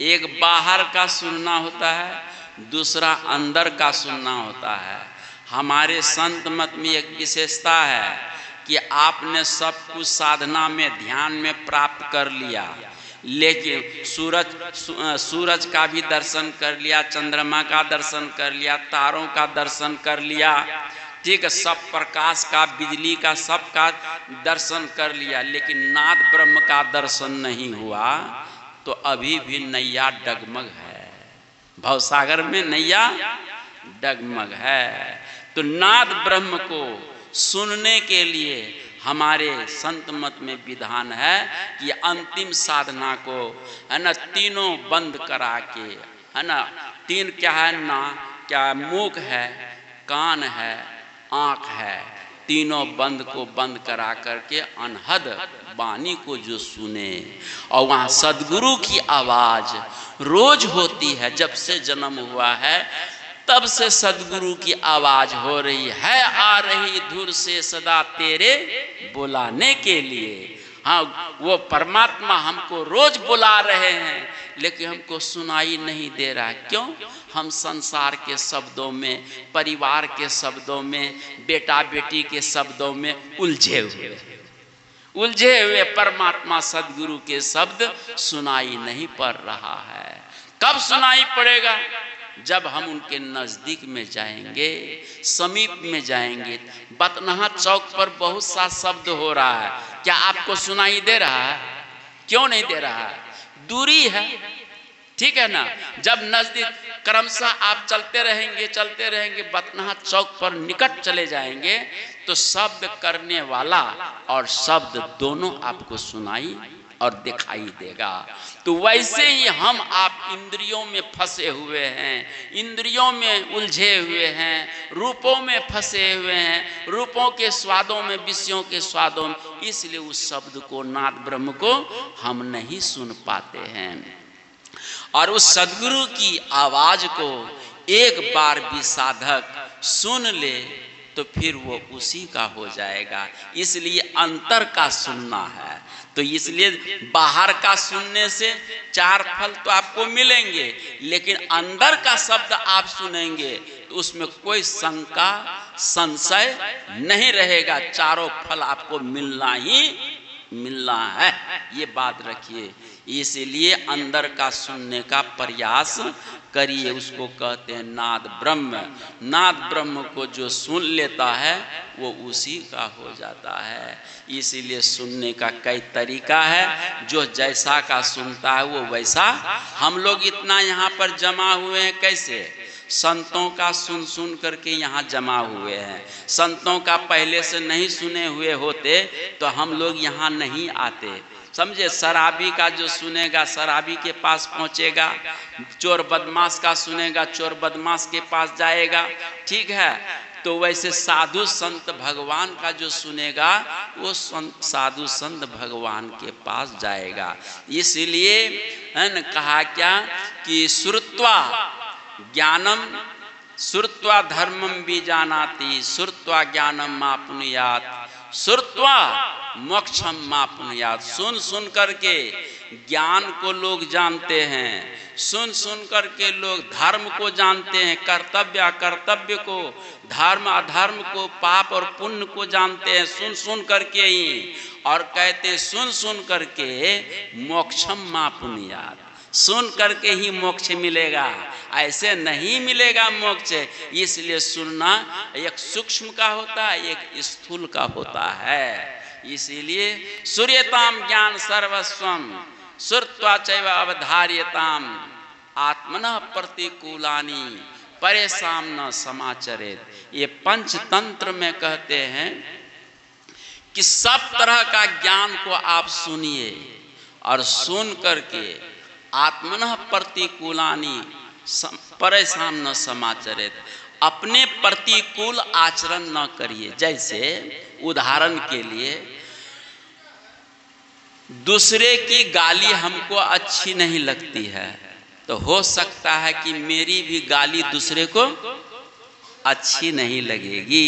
एक बाहर का सुनना होता है, दूसरा अंदर का सुनना होता है। हमारे संत मत में एक विशेषता है कि आपने सब कुछ साधना में ध्यान में प्राप्त कर लिया, लेकिन सूरज का भी दर्शन कर लिया, चंद्रमा का दर्शन कर लिया, तारों का दर्शन कर लिया, ठीक है, सब प्रकाश का, बिजली का, सब का दर्शन कर लिया, लेकिन नाद ब्रह्म का दर्शन नहीं हुआ तो अभी भी नैया डगमग है, भवसागर में नैया डगमग है। तो नाद ब्रह्म को सुनने के लिए हमारे संत मत में विधान है कि अंतिम साधना को, है ना, तीनों बंद करा के, है ना, तीन क्या है ना, क्या मुख है, कान है, आँख है, तीनों बंद को बंद करा करके अनहद वाणी को जो सुने, और वहाँ सदगुरु की आवाज रोज होती है, जब से जन्म हुआ है तब से सदगुरु की आवाज हो रही है, आ रही धुर से सदा तेरे बुलाने के लिए। हाँ, वो परमात्मा हमको रोज बुला रहे हैं, लेकिन हमको सुनाई नहीं दे रहा। क्यों? हम संसार के शब्दों में, परिवार के शब्दों में, बेटा बेटी के शब्दों में उलझे हुए परमात्मा सदगुरु के शब्द सुनाई नहीं पड़ रहा है। कब सुनाई पड़ेगा? जब हम उनके नजदीक में जाएंगे, समीप में जाएंगे। बतनहा चौक पर बहुत सा शब्द हो रहा है, क्या आपको सुनाई दे रहा है? क्यों नहीं दे रहा है? दूरी है, ठीक है ना। जब नजदीक क्रमशः आप चलते रहेंगे, बतनहा चौक पर निकट चले जाएंगे तो शब्द करने वाला और शब्द दोनों आपको सुनाई और दिखाई देगा। तो वैसे ही हम आप इंद्रियों में फंसे हुए हैं, इंद्रियों में उलझे हुए हैं, रूपों में फंसे हुए हैं, रूपों के स्वादों में, विषयों के स्वादों में, इसलिए उस शब्द को, नाद ब्रह्म को हम नहीं सुन पाते हैं। और उस सदगुरु की आवाज को एक बार भी साधक सुन ले तो फिर वो उसी का हो जाएगा। इसलिए अंतर का सुनना है। तो इसलिए बाहर का सुनने से चार फल तो आपको मिलेंगे, लेकिन अंदर का शब्द आप सुनेंगे तो उसमें कोई शंका, संशय नहीं रहेगा, चारों फल आपको मिलना ही मिलना है, ये बात रखिए। इसलिए अंदर का सुनने का प्रयास करिए, उसको कहते हैं नाद ब्रह्म। नाद ब्रह्म को जो सुन लेता है वो उसी का हो जाता है। इसीलिए सुनने का कई तरीका है, जो जैसा का सुनता है वो वैसा। हम लोग इतना यहाँ पर जमा हुए हैं कैसे? संतों का सुन सुन करके यहाँ जमा हुए हैं। संतों का पहले से नहीं सुने हुए होते तो हम लोग यहाँ नहीं आते, समझे। शराबी का जो सुनेगा शराबी के पास पहुँचेगा, चोर बदमाश का सुनेगा चोर बदमाश के पास जाएगा, ठीक है। तो वैसे साधु संत भगवान का जो सुनेगा वो साधु संत भगवान के पास जाएगा। इसलिए कहा क्या कि श्रुत्वा ज्ञानम, श्रुत्वा धर्मम बीजानाति, श्रुत्वा ज्ञानम मापुनुयात, श्रुत्वा मोक्षम मापुनुयात। सुन सुन करके ज्ञान को लोग जानते हैं, सुन सुन करके लोग धर्म को जानते हैं, कर्तव्य अकर्तव्य को, धर्म अधर्म को, पाप और पुण्य को जानते हैं सुन सुन करके ही। और कहते सुन सुन करके मोक्षम मापुनुयात, सुन करके ही मोक्ष मिलेगा, ऐसे नहीं मिलेगा मोक्ष। इसलिए सुनना एक सूक्ष्म का होता है, एक स्थूल का होता है। इसीलिए सूर्यताम ज्ञान सर्वस्वम श्रुत्वा चैव अवधार्यताम आत्मनः प्रतिकूलानि परेशान न समाचरेत। ये पंचतंत्र में कहते हैं कि सब तरह का ज्ञान को आप सुनिए और सुन करके आत्मनः प्रतिकूलानि परेशान न समाचरित, अपने प्रतिकूल आचरण न करिए। जैसे उदाहरण के लिए दूसरे की गाली हमको अच्छी नहीं लगती है, तो हो सकता है कि मेरी भी गाली दूसरे को अच्छी नहीं लगेगी।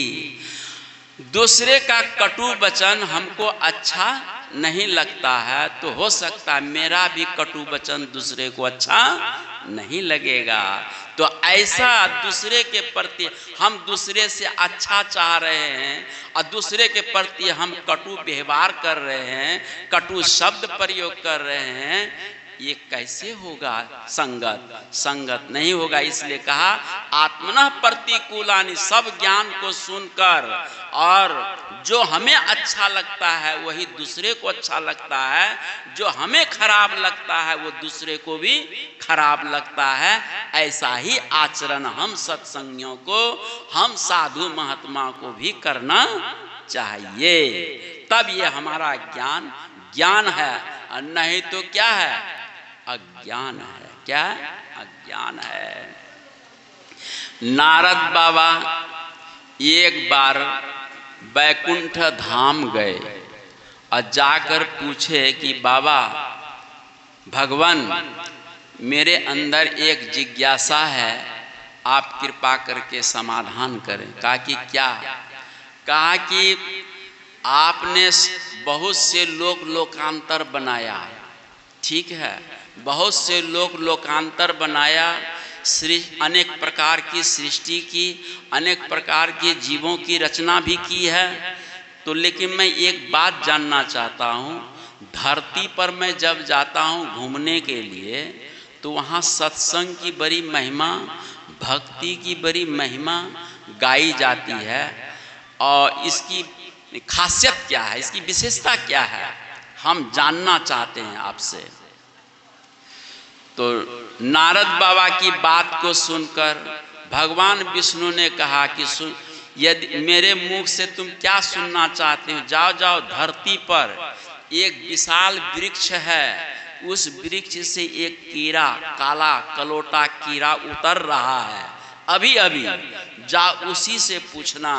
दूसरे का कटु वचन हमको अच्छा नहीं लगता है, तो हो सकता है मेरा भी कटु वचन दूसरे को अच्छा नहीं लगेगा। तो ऐसा दूसरे के प्रति हम दूसरे से अच्छा चाह रहे हैं और दूसरे के प्रति हम कटु व्यवहार कर रहे हैं, कटु शब्द प्रयोग कर रहे हैं, ये कैसे होगा? संगत नहीं होगा। इसलिए कहा आत्मनः प्रतिकूलानि, सब ज्ञान को सुनकर और जो हमें अच्छा लगता है वही दूसरे को अच्छा लगता है, जो हमें खराब लगता है वो दूसरे को भी खराब लगता है। ऐसा ही आचरण हम सत्संगियों को, हम साधु महात्मा को भी करना चाहिए, तब ये हमारा ज्ञान है, और नहीं तो क्या है? अज्ञान है। क्या? अज्ञान है। नारद बाबा एक बार बैकुंठ धाम गए और जाकर पूछे कि बाबा भगवान, मेरे अंदर एक जिज्ञासा है, आप कृपा करके समाधान करें। कहा कि क्या? कहा कि आपने बहुत से लोकांतर बनाया, ठीक है, बहुत से लोकांतर बनाया, अनेक प्रकार की सृष्टि की, अनेक प्रकार के जीवों की रचना भी की है। तो लेकिन मैं एक बात जानना चाहता हूँ, धरती पर मैं जब जाता हूँ घूमने के लिए, तो वहाँ सत्संग की बड़ी महिमा, भक्ति की बड़ी महिमा गाई जाती है, और इसकी खासियत क्या है, इसकी विशेषता क्या है, हम जानना चाहते हैं आपसे। तो नारद बाबा की बात को सुनकर भगवान विष्णु ने कहा कि यदि मेरे मुख से तुम क्या सुनना चाहते हो, जाओ जाओ, धरती पर एक विशाल वृक्ष है, उस वृक्ष से एक कीड़ा, काला कलोटा कीड़ा उतर रहा है, अभी अभी जाओ, उसी से पूछना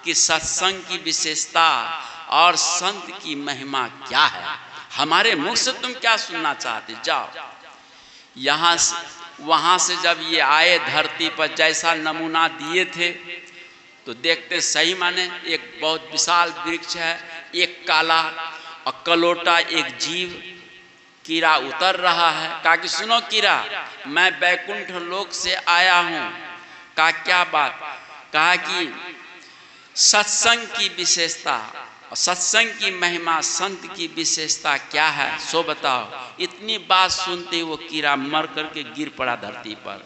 कि सत्संग की विशेषता और संत की महिमा क्या है। हमारे मुख से तुम क्या सुनना चाहते, जाओ। यहाँ से वहाँ से जब ये आए धरती पर, जैसा नमूना दिए थे, तो देखते सही माने एक बहुत विशाल वृक्ष है, एक काला और कलोटा एक जीव कीड़ा उतर रहा है। कहा कि सुनो कीड़ा, मैं बैकुंठ लोक से आया हूँ। कहा क्या बात? कहा कि सत्संग की विशेषता, सत्संग की महिमा, संत की विशेषता क्या है, सो बताओ। इतनी बात सुनते वो कीड़ा मर करके गिर पड़ा धरती पर,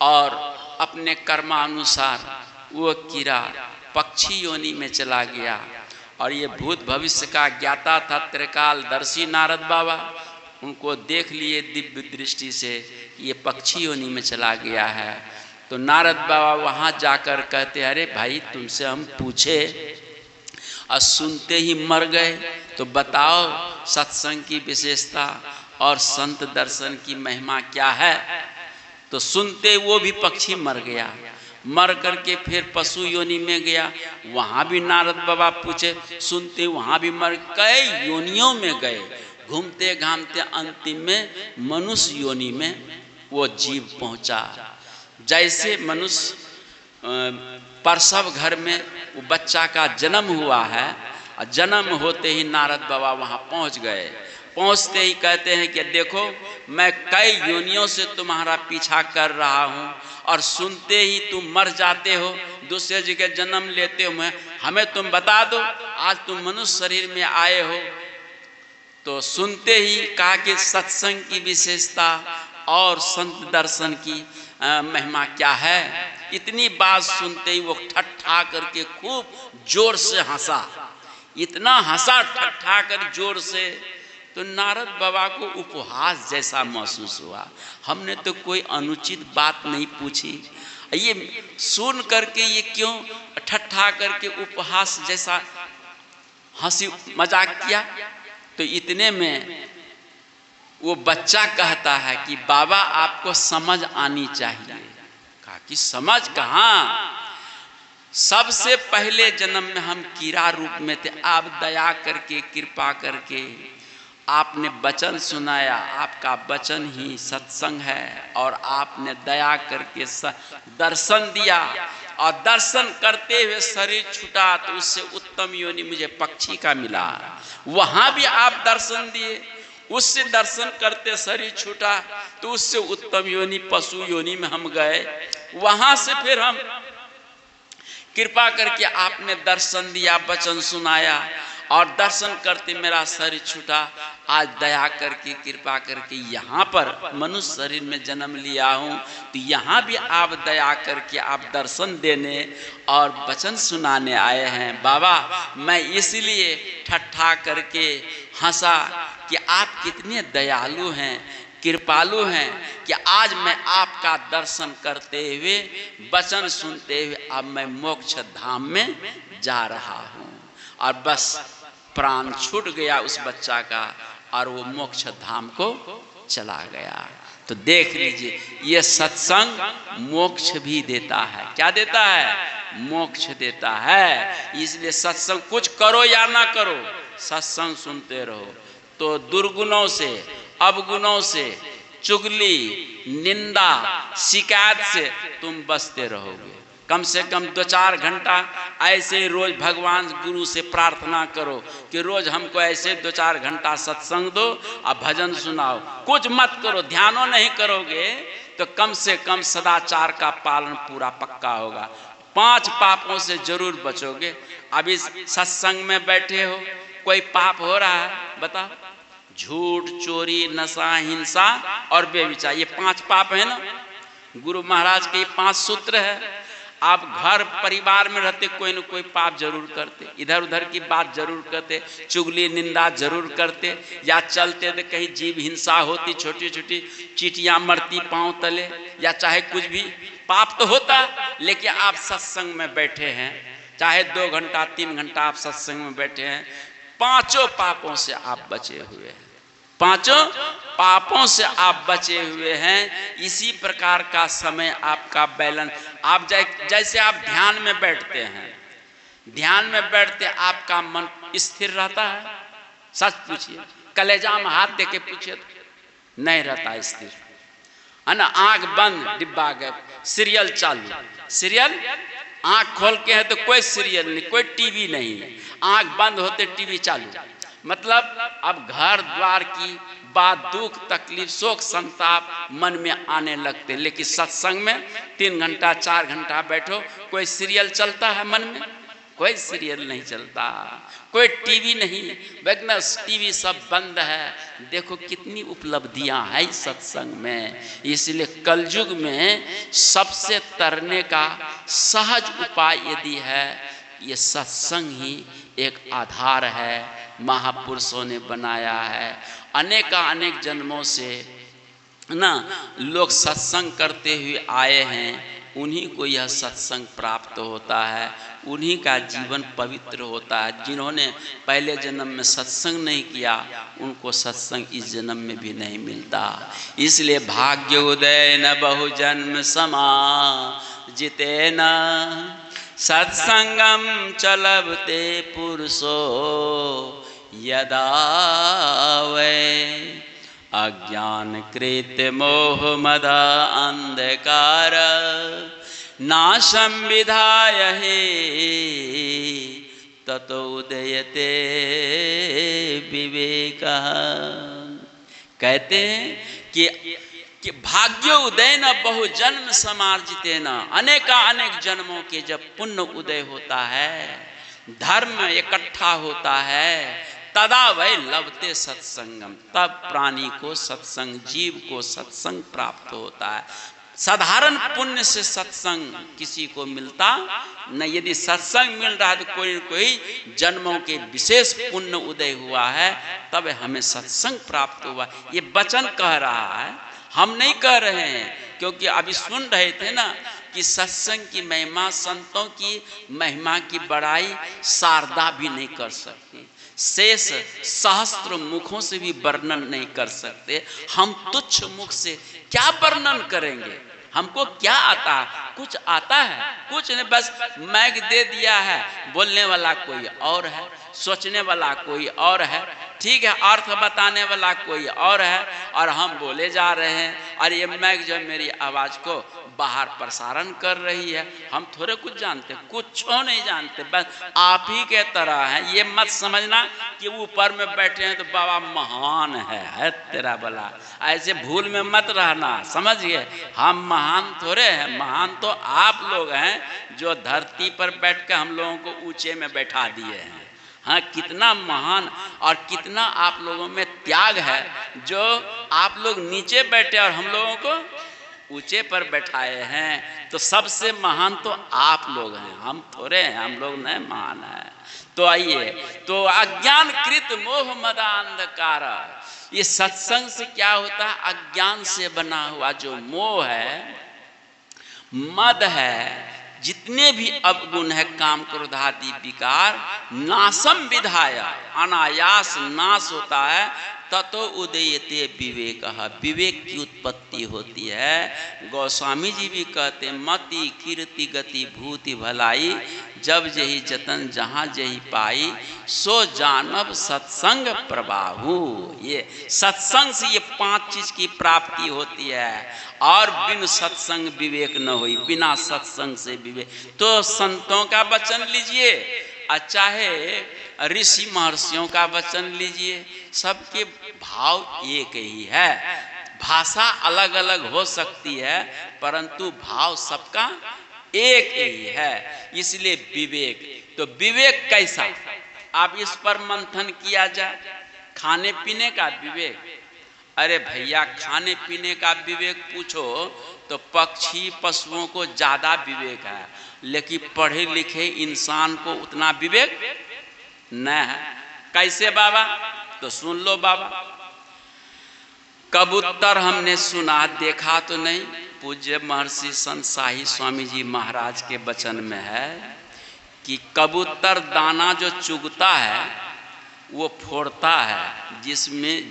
और अपने कर्मानुसार वो कीड़ा पक्षी योनि में चला गया। और ये भूत भविष्य का ज्ञाता था त्रिकालदर्शी नारद बाबा, उनको देख लिए दिव्य दृष्टि से ये पक्षी योनि में चला गया है। तो नारद बाबा वहाँ जाकर कहते, अरे भाई तुमसे हम पूछे और सुनते ही मर गए, तो बताओ सत्संग की विशेषता और संत दर्शन की महिमा क्या है। तो सुनते वो भी पक्षी मर गया, मर करके फिर पशु योनि में गया, वहाँ भी नारद बाबा पूछे, सुनते वहाँ भी मर, कई योनियों में गए, घूमते घामते अंतिम में मनुष्य योनि में वो जीव पहुँचा। जैसे मनुष्य प्रसव घर में वो बच्चा का जन्म हुआ है, और जन्म होते ही नारद बाबा वहाँ पहुँच गए। पहुँचते ही कहते हैं कि देखो मैं कई योनियों से तुम्हारा पीछा कर रहा हूँ, और सुनते ही तुम मर जाते हो, दूसरे जगह जन्म लेते हो, हमें तुम बता दो, आज तुम मनुष्य शरीर में आए हो। तो सुनते ही कहा कि सत्संग की विशेषता और संत दर्शन की महिमा क्या है। इतनी बात सुनते ही वो ठट्ठा करके खूब जोर से हंसा, इतना हंसा ठट्ठा कर जोर से, तो नारद बाबा को उपहास जैसा महसूस हुआ। हमने तो कोई अनुचित बात नहीं पूछी, ये सुन करके ये क्यों ठट्ठा करके उपहास जैसा हंसी मजाक किया। तो इतने में वो बच्चा कहता है कि बाबा आपको समझ आनी चाहिए। कहा कि समझ कहाँ, सबसे पहले जन्म में हम कीड़ा रूप में थे, आप दया करके कृपा करके आपने वचन सुनाया, आपका वचन ही सत्संग है, और आपने दया करके दर्शन दिया, और दर्शन करते हुए शरीर छूटा तो उससे उत्तम योनि मुझे पक्षी का मिला। वहाँ भी आप दर्शन दिए, उससे दर्शन करते शरीर छूटा तो उससे उत्तम योनि पशु योनि में हम गए। वहाँ से फिर हम कृपा करके आपने दर्शन दिया, वचन सुनाया, और दर्शन करते मेरा शरीर छूटा। आज दया करके कृपा करके यहाँ पर मनुष्य शरीर में जन्म लिया हूँ, तो यहाँ भी आप दया करके आप दर्शन देने और वचन सुनाने आए हैं। बाबा मैं इसलिए ठट्ठा करके हंसा कि आप कितने दयालु हैं, कृपालु हैं, कि आज मैं आपका दर्शन करते हुए वचन सुनते हुए अब मैं मोक्ष धाम में जा रहा हूँ। और बस प्राण छूट गया उस बच्चा का, और वो मोक्ष धाम को चला गया। तो देख लीजिए, ये सत्संग मोक्ष भी देता है। क्या देता है? मोक्ष देता है। इसलिए सत्संग कुछ करो या ना करो, सत्संग सुनते रहो, तो दुर्गुणों से, अवगुणों से, चुगली, निंदा, शिकायत से तुम बचते रहोगे। कम से कम 2-4 घंटा ऐसे रोज भगवान गुरु से प्रार्थना करो कि रोज हमको ऐसे 2-4 घंटा सत्संग दो और भजन सुनाओ। कुछ मत करो, ध्यानों नहीं करोगे तो कम से कम सदाचार का पालन पूरा पक्का होगा। 5 पापों से जरूर बचोगे। अभी सत्संग में बैठे हो, कोई पाप हो रहा है बताओ? झूठ, चोरी, नशा, हिंसा और बेविचार, ये 5 पाप है ना। गुरु महाराज के 5 सूत्र है। आप घर परिवार में रहते कोई न कोई पाप जरूर करते, इधर उधर की बात जरूर करते, चुगली निंदा जरूर करते, या चलते थे कहीं जीव हिंसा होती, छोटी छोटी चींटियां मरती पांव तले, या चाहे कुछ भी पाप तो होता। लेकिन आप सत्संग में बैठे हैं, चाहे 2 घंटा 3 घंटा आप सत्संग में बैठे हैं, 5 पापों से आप बचे हुए हैं। 5 पापों से आप बचे हुए हैं। इसी प्रकार का समय आपका बैलेंस, आप जैसे आप ध्यान में बैठते हैं, ध्यान में बैठते आपका मन स्थिर रहता है? सच पूछिए, कलेजा में हाथ दे के पूछिए, नहीं रहता स्थिर, है ना। आंख बंद, डिब्बा गए, सीरियल चालू, सीरियल आंख खोल के है तो कोई सीरियल नहीं, कोई टीवी नहीं, आंख बंद होते टीवी चालू। मतलब अब घर द्वार की बात, दुख तकलीफ, शोक संताप मन में आने लगते। लेकिन सत्संग में 3 घंटा 4 घंटा बैठो, कोई सीरियल चलता है मन में? कोई सीरियल नहीं चलता, कोई टीवी नहीं, वैगना टीवी सब बंद है। देखो कितनी उपलब्धियां हैं इस सत्संग में। इसलिए कलयुग में सबसे तरने का सहज उपाय यदि है, ये सत्संग ही एक आधार है, महापुरुषों ने बनाया है। अनेक जन्मों से ना लोग सत्संग करते हुए आए हैं, उन्हीं को यह सत्संग प्राप्त होता है, उन्हीं का जीवन पवित्र होता है। जिन्होंने पहले जन्म में सत्संग नहीं किया, उनको सत्संग इस जन्म में भी नहीं मिलता। इसलिए भाग्य उदय न बहु जन्म समा जितेना, सत्संगम चलबते पुरुषो यदा वै, अज्ञान कृत मोह मद अंधकार नाशम विधाय हे, ततो उदयते विवेक। कहते हैं कि भाग्य उदय न बहु जन्म समार्जिते न, अनेक जन्मों के जब पुण्य उदय होता है, धर्म इकट्ठा होता है, तदा वै लभते सत्संगम, तब प्राणी को सत्संग, जीव को सत्संग प्राप्त होता है। साधारण पुण्य से सत्संग किसी को मिलता न। यदि सत्संग मिल रहा है तो कोई न कोई जन्मों के विशेष पुण्य उदय हुआ है, तब हमें सत्संग प्राप्त हुआ। ये वचन कह रहा है, हम नहीं कह रहे हैं। क्योंकि अभी सुन रहे थे ना कि सत्संग की महिमा, संतों की महिमा की बड़ाई शारदा भी नहीं कर सकती। शेष सहस्त्र मुखों से भी वर्णन नहीं कर सकते। हम तुच्छ मुख से क्या वर्णन करेंगे? हमको क्या आता है? कुछ आता है? कुछ नहीं, बस मैग दे दिया है। बोलने वाला कोई और है, सोचने वाला कोई और है, ठीक है, अर्थ बताने वाला कोई और है, और हम बोले जा रहे हैं। और ये मैग जो मेरी आवाज़ को बाहर प्रसारण कर रही है, हम थोड़े कुछ जानते, कुछ नहीं जानते, बस आप ही के तरह हैं। ये मत समझना कि ऊपर में बैठे हैं तो बाबा महान है तेरा भला, ऐसे भूल में मत रहना, समझिए। हम महान थोड़े हैं, महान तो आप लोग हैं जो धरती पर बैठ कर हम लोगों को ऊंचे में बैठा दिए हैं। हाँ, कितना महान और कितना आप लोगों में त्याग है, जो आप लोग नीचे बैठे और हम लोगों को ऊंचे पर बैठाए हैं। तो सबसे महान तो आप लोग हैं, हम थोड़े हैं, हम लोग नहीं महान हैं। तो आइए, तो अज्ञान कृत मोह मदा अंधकार, ये सत्संग से क्या होता है? अज्ञान से बना हुआ जो मोह है, मद है, जितने भी अवगुण है, काम क्रोध आदि विकार, नाशम विधाय, अनायास नाश होता है। ततो उदयते विवेक, विवेक की उत्पत्ति होती है। गोस्वामी जी भी कहते, मति कीर्ति गति भूति भलाई, जब जही जतन जहाँ जही पाई, सो जानब सत्संग प्रभाहु। ये सत्संग से ये 5 चीज की प्राप्ति होती है। और बिन सत्संग विवेक न होई, बिना सत्संग से विवेक। तो संतों का वचन लीजिए, चाहे ऋषि महर्षियों का वचन लीजिए, सबके भाव एक ही है। भाषा अलग अलग हो सकती है, परंतु भाव सबका एक ही है। इसलिए विवेक, तो विवेक कैसा? आप इस पर मंथन किया जाए। खाने पीने का विवेक, अरे भैया खाने पीने का विवेक पूछो तो पक्षी पशुओं को ज़्यादा विवेक है, लेकिन पढ़े लिखे इंसान को उतना विवेक न है। कैसे बाबा? तो सुन लो बाबा। कबूतर हमने सुना, देखा तो नहीं। पूज्य महर्षि संत शाही स्वामी जी महाराज के वचन में है कि कबूतर दाना जो चुगता है वो फोड़ता है।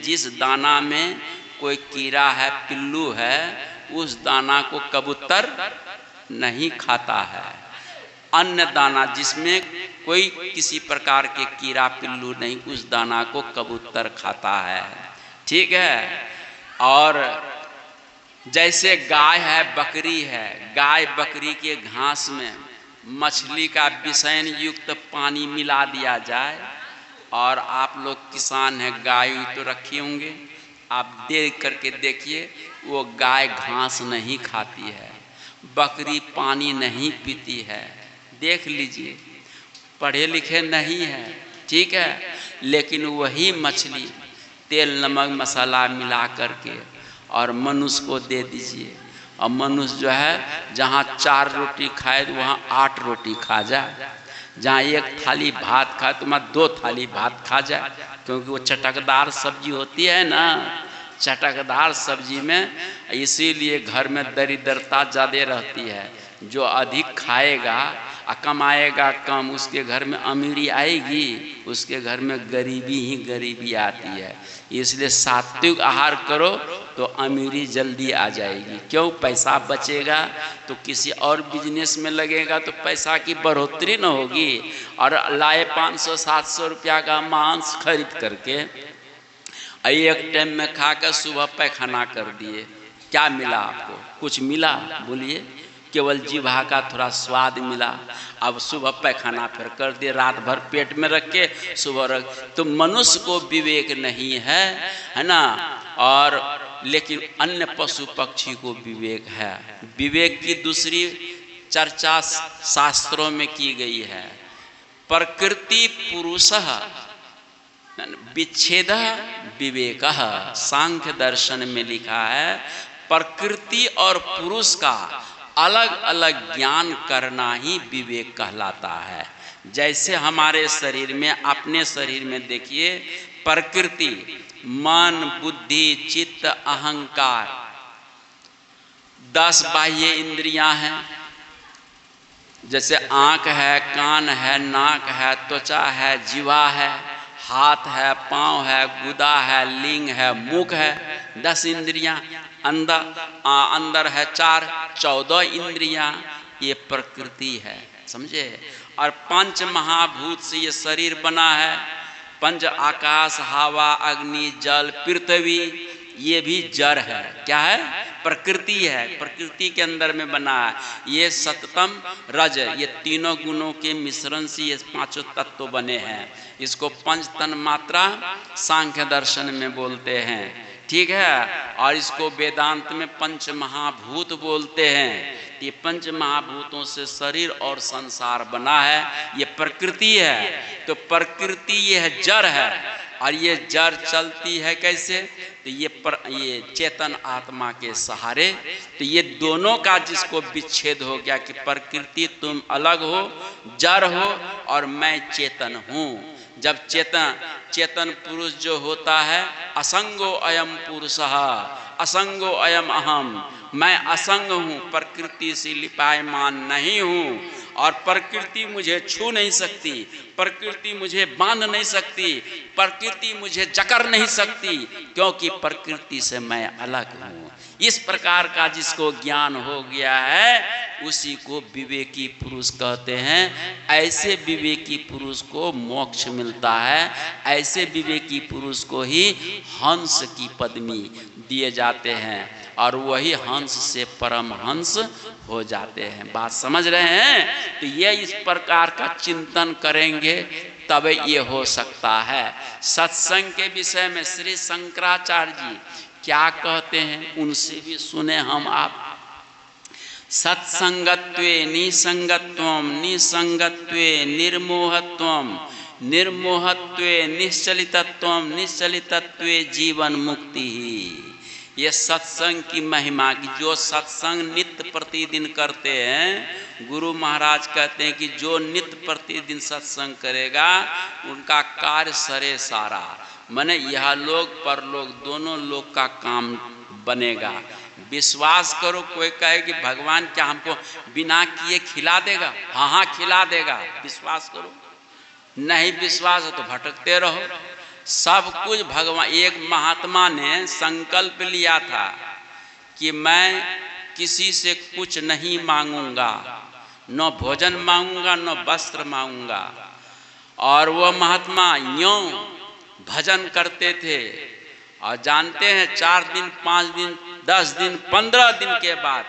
जिस दाना में कोई कीड़ा है, पिल्लू है, उस दाना को कबूतर नहीं खाता है। अन्य दाना जिसमें कोई किसी प्रकार के कीड़ा पिल्लू नहीं, उस दाना को कबूतर खाता है, ठीक है। और जैसे गाय है, बकरी है, गाय बकरी के घास में मछली का विषैन युक्त पानी मिला दिया जाए, और आप लोग किसान हैं, गाय तो रखे होंगे, आप देख करके देखिए, वो गाय घास नहीं खाती है, बकरी पानी नहीं पीती है, देख लीजिए। पढ़े लिखे नहीं है, ठीक है, लेकिन वही मछली तेल नमक मसाला मिला करके और मनुष्य को दे दीजिए, और मनुष्य जो है जहाँ 4 रोटी खाए तो वहाँ 8 रोटी खा जाए, जहाँ 1 थाली भात खाए तो वहाँ 2 थाली भात खा जाए, क्योंकि वो चटकदार सब्जी होती है ना। चटकदार सब्जी में इसीलिए घर में दरिद्रता ज़्यादा रहती है। जो अधिक खाएगा और कमाएगा कम, उसके घर में अमीरी आएगी, उसके घर में गरीबी ही गरीबी आती है। इसलिए सात्विक आहार करो तो अमीरी जल्दी आ जाएगी। क्यों? पैसा बचेगा तो किसी और बिजनेस में लगेगा तो पैसा की बढ़ोतरी न होगी। और लाए 500-700 रुपया का मांस खरीद करके एक टाइम में खाकर सुबह पैखाना कर दिए, क्या मिला आपको? कुछ मिला? बोलिए। केवल जीभा का थोड़ा स्वाद मिला। अब सुबह पैखाना फिर कर दिए, रात भर पेट में रख के सुबह रख। तो मनुष्य को विवेक नहीं है ना। और लेकिन अन्य पशु पक्षी को विवेक है। विवेक की दूसरी चर्चा शास्त्रों में की गई है। प्रकृति पुरुषः विच्छेद विवेक, सांख्य दर्शन में लिखा है प्रकृति और पुरुष का अलग अलग ज्ञान करना ही विवेक कहलाता है। जैसे हमारे शरीर में, अपने शरीर में देखिए, प्रकृति मन बुद्धि चित्त अहंकार 10 बाह्य इंद्रियां हैं। जैसे आँख है, कान है, नाक है, त्वचा है, जीवा है, हाथ है, पाँव है, गुदा है, लिंग है, मुख है, 10 इंद्रियां, अंदर है 4, 14 इंद्रियां, ये प्रकृति है, समझे। और 5 महाभूत से ये शरीर बना है, पंच आकाश, हवा, अग्नि, जल, पृथ्वी, ये भी जड़ है। क्या है? प्रकृति है, प्रकृति के अंदर में बना है। ये सततम रज, ये तीनों गुणों के मिश्रण से ये 5 तत्व बने हैं। इसको पंच तन मात्रा सांख्य दर्शन में बोलते हैं, ठीक है। और इसको वेदांत में पंच महाभूत बोलते हैं। ये पंच महाभूतों से शरीर और संसार बना है, ये प्रकृति है। तो प्रकृति ये है, जड़ है। और ये जड़ चलती है कैसे? तो ये चेतन आत्मा के सहारे। तो ये दोनों का जिसको विच्छेद हो गया कि प्रकृति तुम अलग हो, जड़ हो, और मैं चेतन हूँ। जब चेतन पुरुष जो होता है, असंगो अयम पुरुषः, असंगो अयम अहम, मैं असंग हूँ, प्रकृति से लिपायमान नहीं हूँ, और प्रकृति मुझे छू नहीं सकती, प्रकृति मुझे बांध नहीं सकती, प्रकृति मुझे जकड़ नहीं सकती, क्योंकि प्रकृति से मैं अलग हूँ। इस प्रकार का जिसको ज्ञान हो गया है, उसी को विवेकी पुरुष कहते हैं। ऐसे विवेकी पुरुष को मोक्ष मिलता है, ऐसे विवेकी पुरुष को ही हंस की पदवी दिए जाते हैं, और वही हंस से परम हंस हो जाते हैं। बात समझ रहे हैं? तो ये इस प्रकार का चिंतन करेंगे तब ये हो सकता है। सत्संग के विषय में श्री शंकराचार्य जी क्या कहते हैं, उनसे भी सुने हम आप। सत्संगत्वे निसंगत्वम, निसंगत्वे निर्मोहत्वम, निर्मोहत्वे निश्चलितत्वम, निश्चलितत्वे जीवन मुक्ति ही। ये सत्संग की महिमा की, जो सत्संग नित्य प्रतिदिन करते हैं, गुरु महाराज कहते हैं कि जो नित्य प्रतिदिन सत्संग करेगा उनका कार्य सरे सारा, माने यह लोग परलोक दोनों लोग का काम बनेगा। विश्वास करो, कोई कहे कि भगवान क्या हमको बिना किए खिला देगा? हाँ हाँ खिला देगा, विश्वास करो। नहीं विश्वास है तो भटकते रहो। सब कुछ भगवान। एक महात्मा ने संकल्प लिया था कि मैं किसी से कुछ नहीं मांगूंगा, न भोजन मांगूंगा, न वस्त्र मांगूंगा। और वह महात्मा यूं भजन करते थे, और जानते हैं 4 दिन, 5 दिन, 10 दिन, 15 दिन के बाद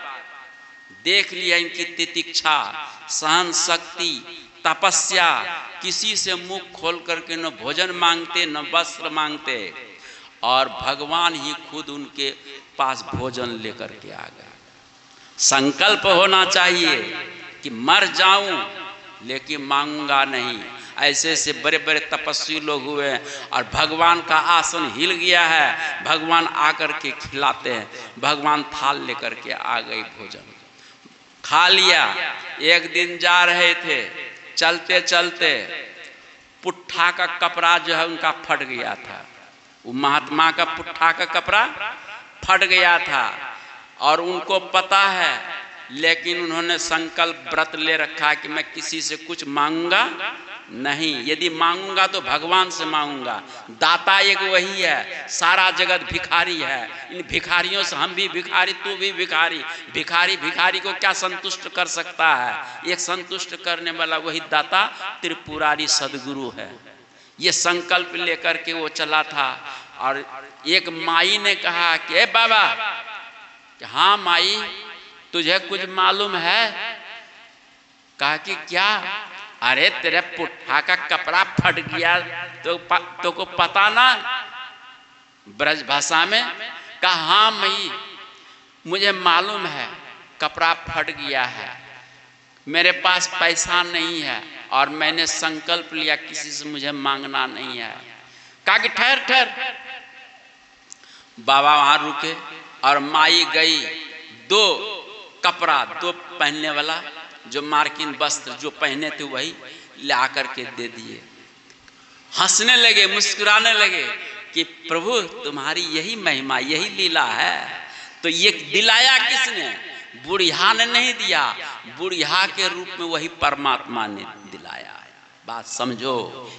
देख लिया इनकी तितिक्षा, सहन शक्ति, तपस्या, किसी से मुख खोल करके न भोजन मांगते, न वस्त्र मांगते, और भगवान ही खुद उनके पास भोजन लेकर के आ गए। संकल्प होना चाहिए कि मर जाऊं लेकिन मांगूंगा नहीं। ऐसे ऐसे बड़े बड़े तपस्वी लोग हुए हैं, और भगवान का आसन हिल गया है, भगवान आकर के खिलाते हैं। भगवान थाल लेकर के आ गई, भोजन खा लिया। एक दिन जा रहे थे, चलते चलते पुट्ठा का कपड़ा जो है उनका फट गया था। वो महात्मा का पुट्ठा का कपड़ा फट गया था, और उनको पता है, लेकिन उन्होंने संकल्प व्रत ले रखा है कि मैं किसी से कुछ मांगूंगा नहीं। यदि मांगूंगा तो भगवान से मांगूंगा। दाता एक वही है, सारा जगत भिखारी है। इन भिखारियों से हम भी भिखारी, तू भी भिखारी। भिखारी भिखारी को क्या संतुष्ट कर सकता है? एक संतुष्ट करने वाला वही दाता त्रिपुरारी सदगुरु है। ये संकल्प लेकर के वो चला था। और एक माई ने कहा कि ए बाबा, हाँ माई, तुझे कुछ मालूम है? कहा कि क्या? अरे तेरे पुट्ठा का कपड़ा फट गया तो को पता ना? ब्रज भाषा में कहा हाँ मई, मुझे मालूम है कपड़ा फट गया है, मेरे पास पैसा नहीं है, और मैंने संकल्प लिया किसी से मुझे मांगना नहीं है। कहा कि ठहर ठहर। बाबा वहां रुके, और माई गई, 2 कपड़ा, 2 पहनने वाला जो मार्किन वस्त्र जो पहने थे वही ला करके दे दिए। हंसने लगे, मुस्कुराने लगे कि प्रभु तुम्हारी यही महिमा, यही लीला है। तो ये दिलाया किसने? बुढ़िया ने नहीं दिया, बुढ़िया के रूप में वही परमात्मा ने दिलाया। बात समझो,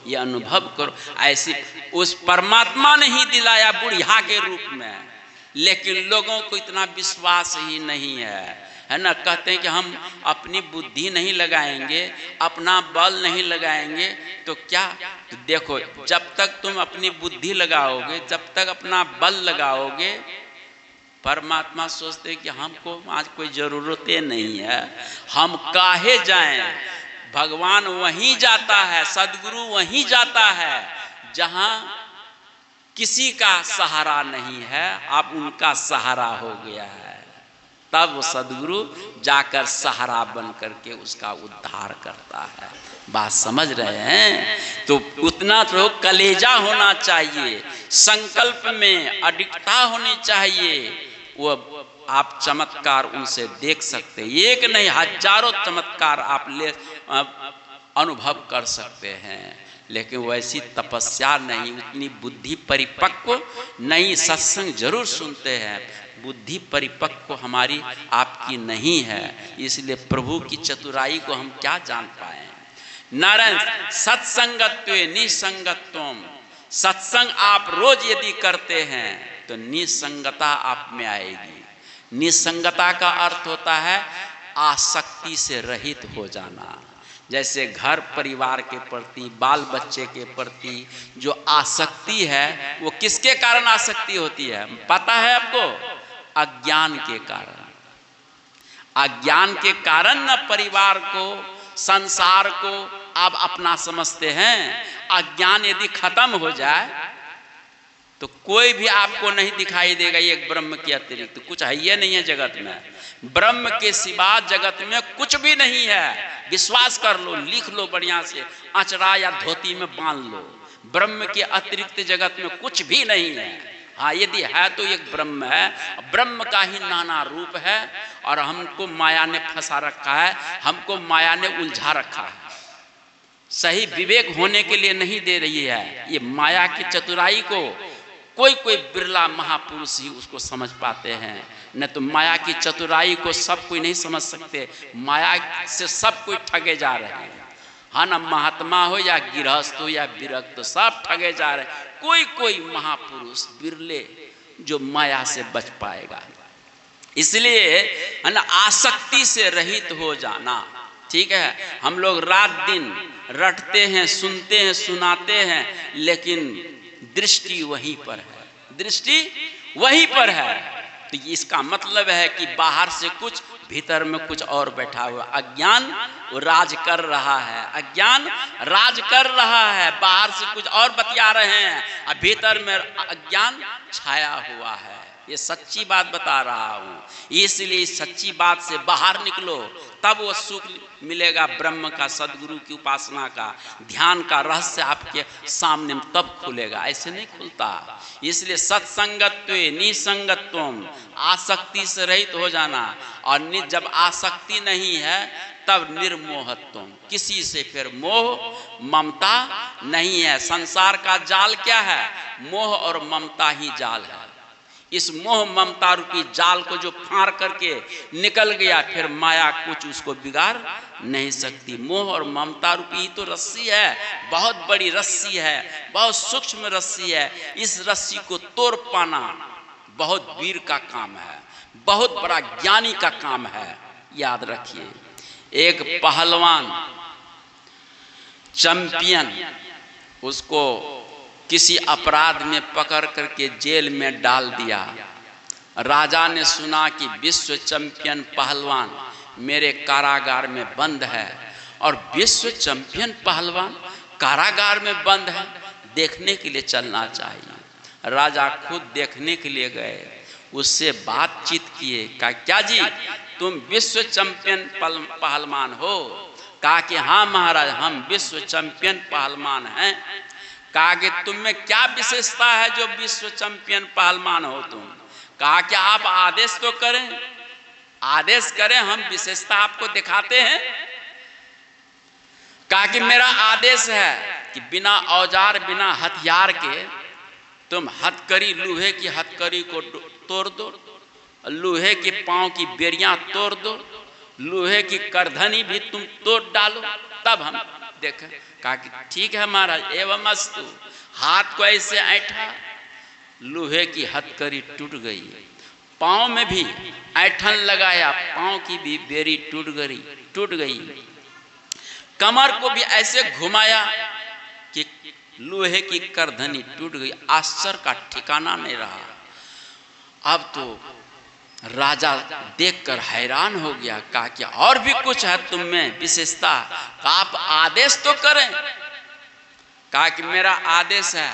ये अनुभव करो। ऐसी उस परमात्मा ने ही दिलाया बुढ़िया के रूप में, लेकिन लोगों को इतना विश्वास ही नहीं है ना। कहते हैं कि हम अपनी बुद्धि नहीं लगाएंगे, अपना बल नहीं लगाएंगे तो क्या। तो देखो, जब तक तुम अपनी बुद्धि लगाओगे, जब तक अपना बल लगाओगे, परमात्मा सोचते हैं कि हमको आज कोई ज़रूरत नहीं है, हम काहे जाएं। भगवान वहीं जाता है, सदगुरु वहीं जाता है जहां किसी का सहारा नहीं है, अब उनका सहारा हो गया है। तब वो सदगुरु जाकर सहारा बन करके उसका उद्धार करता है। बात समझ रहे हैं? तो उतना तो कलेजा होना चाहिए, संकल्प में अडिगता होनी चाहिए। वो आप चमत्कार उनसे देख सकते हैं, एक नहीं हजारों चमत्कार आप अनुभव कर सकते हैं, लेकिन वैसी तपस्या नहीं, उतनी बुद्धि परिपक्व नहीं। सत्संग जरूर सुनते हैं, बुद्धि परिपक्व हमारी आपकी नहीं है, इसलिए प्रभु की चतुराई को हम क्या जान पाए। नारायण सत्संगत्व निसंगत्वम, सत्संग आप रोज यदि करते हैं तो निसंगता आप में आएगी। निसंगता का अर्थ होता है आसक्ति से रहित हो जाना। जैसे घर परिवार के प्रति, बाल बच्चे के प्रति जो आसक्ति है, वो किसके कारण आसक्ति होती है पता है आपको? अज्ञान के कारण। अज्ञान के कारण न परिवार को, संसार को आप अपना समझते हैं। अज्ञान यदि खत्म हो जाए तो कोई भी आपको नहीं दिखाई देगा। ये ब्रह्म के अतिरिक्त कुछ है ही नहीं है जगत में। ब्रह्म के सिवा जगत में कुछ भी नहीं है। विश्वास कर लो, लिख लो बढ़िया से, अचरा या धोती में बांध लो, ब्रह्म के अतिरिक्त जगत में कुछ भी नहीं है। हाँ, यदि है तो एक ब्रह्म है, ब्रह्म का ही नाना रूप है, और हमको माया ने फंसा रखा है, हमको माया ने उलझा रखा है। सही विवेक होने के लिए नहीं दे रही है। ये माया की चतुराई को कोई कोई बिरला महापुरुष ही उसको समझ पाते हैं, न तो माया की चतुराई को सब कोई नहीं समझ सकते। माया से सब कोई ठगे जा रहे हैं। हाँ ना, महात्मा हो या गृहस्थ हो या विरक्त, सब ठगे जा रहे हैं। कोई कोई महापुरुष बिरले जो माया से बच पाएगा। इसलिए है ना, आसक्ति से रहित हो जाना। ठीक है, हम लोग रात दिन रटते हैं, सुनते हैं, सुनाते हैं, लेकिन दृष्टि वहीं पर है, दृष्टि वहीं पर है। तो इसका मतलब है कि बाहर से कुछ, भीतर में कुछ और बैठा हुआ अज्ञान वो राज कर रहा है। अज्ञान राज कर रहा है, बाहर से कुछ और बतिया रहे हैं और भीतर में अज्ञान छाया हुआ है। ये सच्ची बात बता रहा हूँ, इसलिए इस सच्ची बात से बाहर निकलो, तब वो सुख मिलेगा। ब्रह्म का, सदगुरु की उपासना का, ध्यान का रहस्य आपके सामने तब खुलेगा, ऐसे नहीं खुलता। इसलिए सत्संगत्व निसंगत्वम, आसक्ति से रहित हो जाना। और जब आसक्ति नहीं है तब निर्मोहत्वम, किसी से फिर मोह ममता नहीं है। संसार का जाल क्या है? मोह और ममता ही जाल है। इस मोह ममता रूपी जाल को जो फाड़ करके निकल गया, फिर माया कुछ उसको बिगाड़ नहीं सकती। मोह और ममता रूपी ही तो रस्सी है, बहुत बड़ी रस्सी है, बहुत सूक्ष्म रस्सी है। इस रस्सी को तोड़ पाना बहुत वीर का काम है, बहुत बड़ा ज्ञानी का काम है। याद रखिए, एक पहलवान चैंपियन, उसको किसी अपराध में पकड़ करके जेल में डाल दिया। राजा ने सुना कि विश्व चैंपियन पहलवान मेरे कारागार में बंद है, और विश्व चैंपियन पहलवान कारागार में बंद है, देखने के लिए चलना चाहिए। राजा खुद देखने के लिए गए, उससे बातचीत किए। कहा, क्या जी तुम विश्व चैंपियन पहलवान हो? कहा कि हाँ महाराज, हम विश्व चैंपियन पहलवान हैं। कहा कि तुम में क्या विशेषता है जो विश्व चैंपियन पहलवान हो तुम? कहा कि आप आदेश तो करें, आदेश करें, हम विशेषता आपको दिखाते हैं। कहा कि मेरा आदेश है कि बिना औजार, बिना हथियार के तुम हथकड़ी, लोहे की हथकड़ी को तोड़ दो, लोहे के पांव की बेरियां तोड़ दो, लोहे की करधनी भी तुम तोड़ डालो, तब हम देखें। कहा कि ठीक है महाराज, एवं अस्तु। हाथ को ऐसे ऐठा, लोहे की हथकड़ी टूट गई। पांव में भी ऐठन लगाया, पांव की भी बेरी टूट गई। कमर को भी ऐसे घुमाया कि लोहे की करधनी टूट गई। आश्चर्य का ठिकाना नहीं रहा। अब तो राजा देखकर हैरान हो गया। कहा कि और भी कुछ है तुम में विशेषता, आप आदेश तो करें। कहा कि मेरा आदेश है,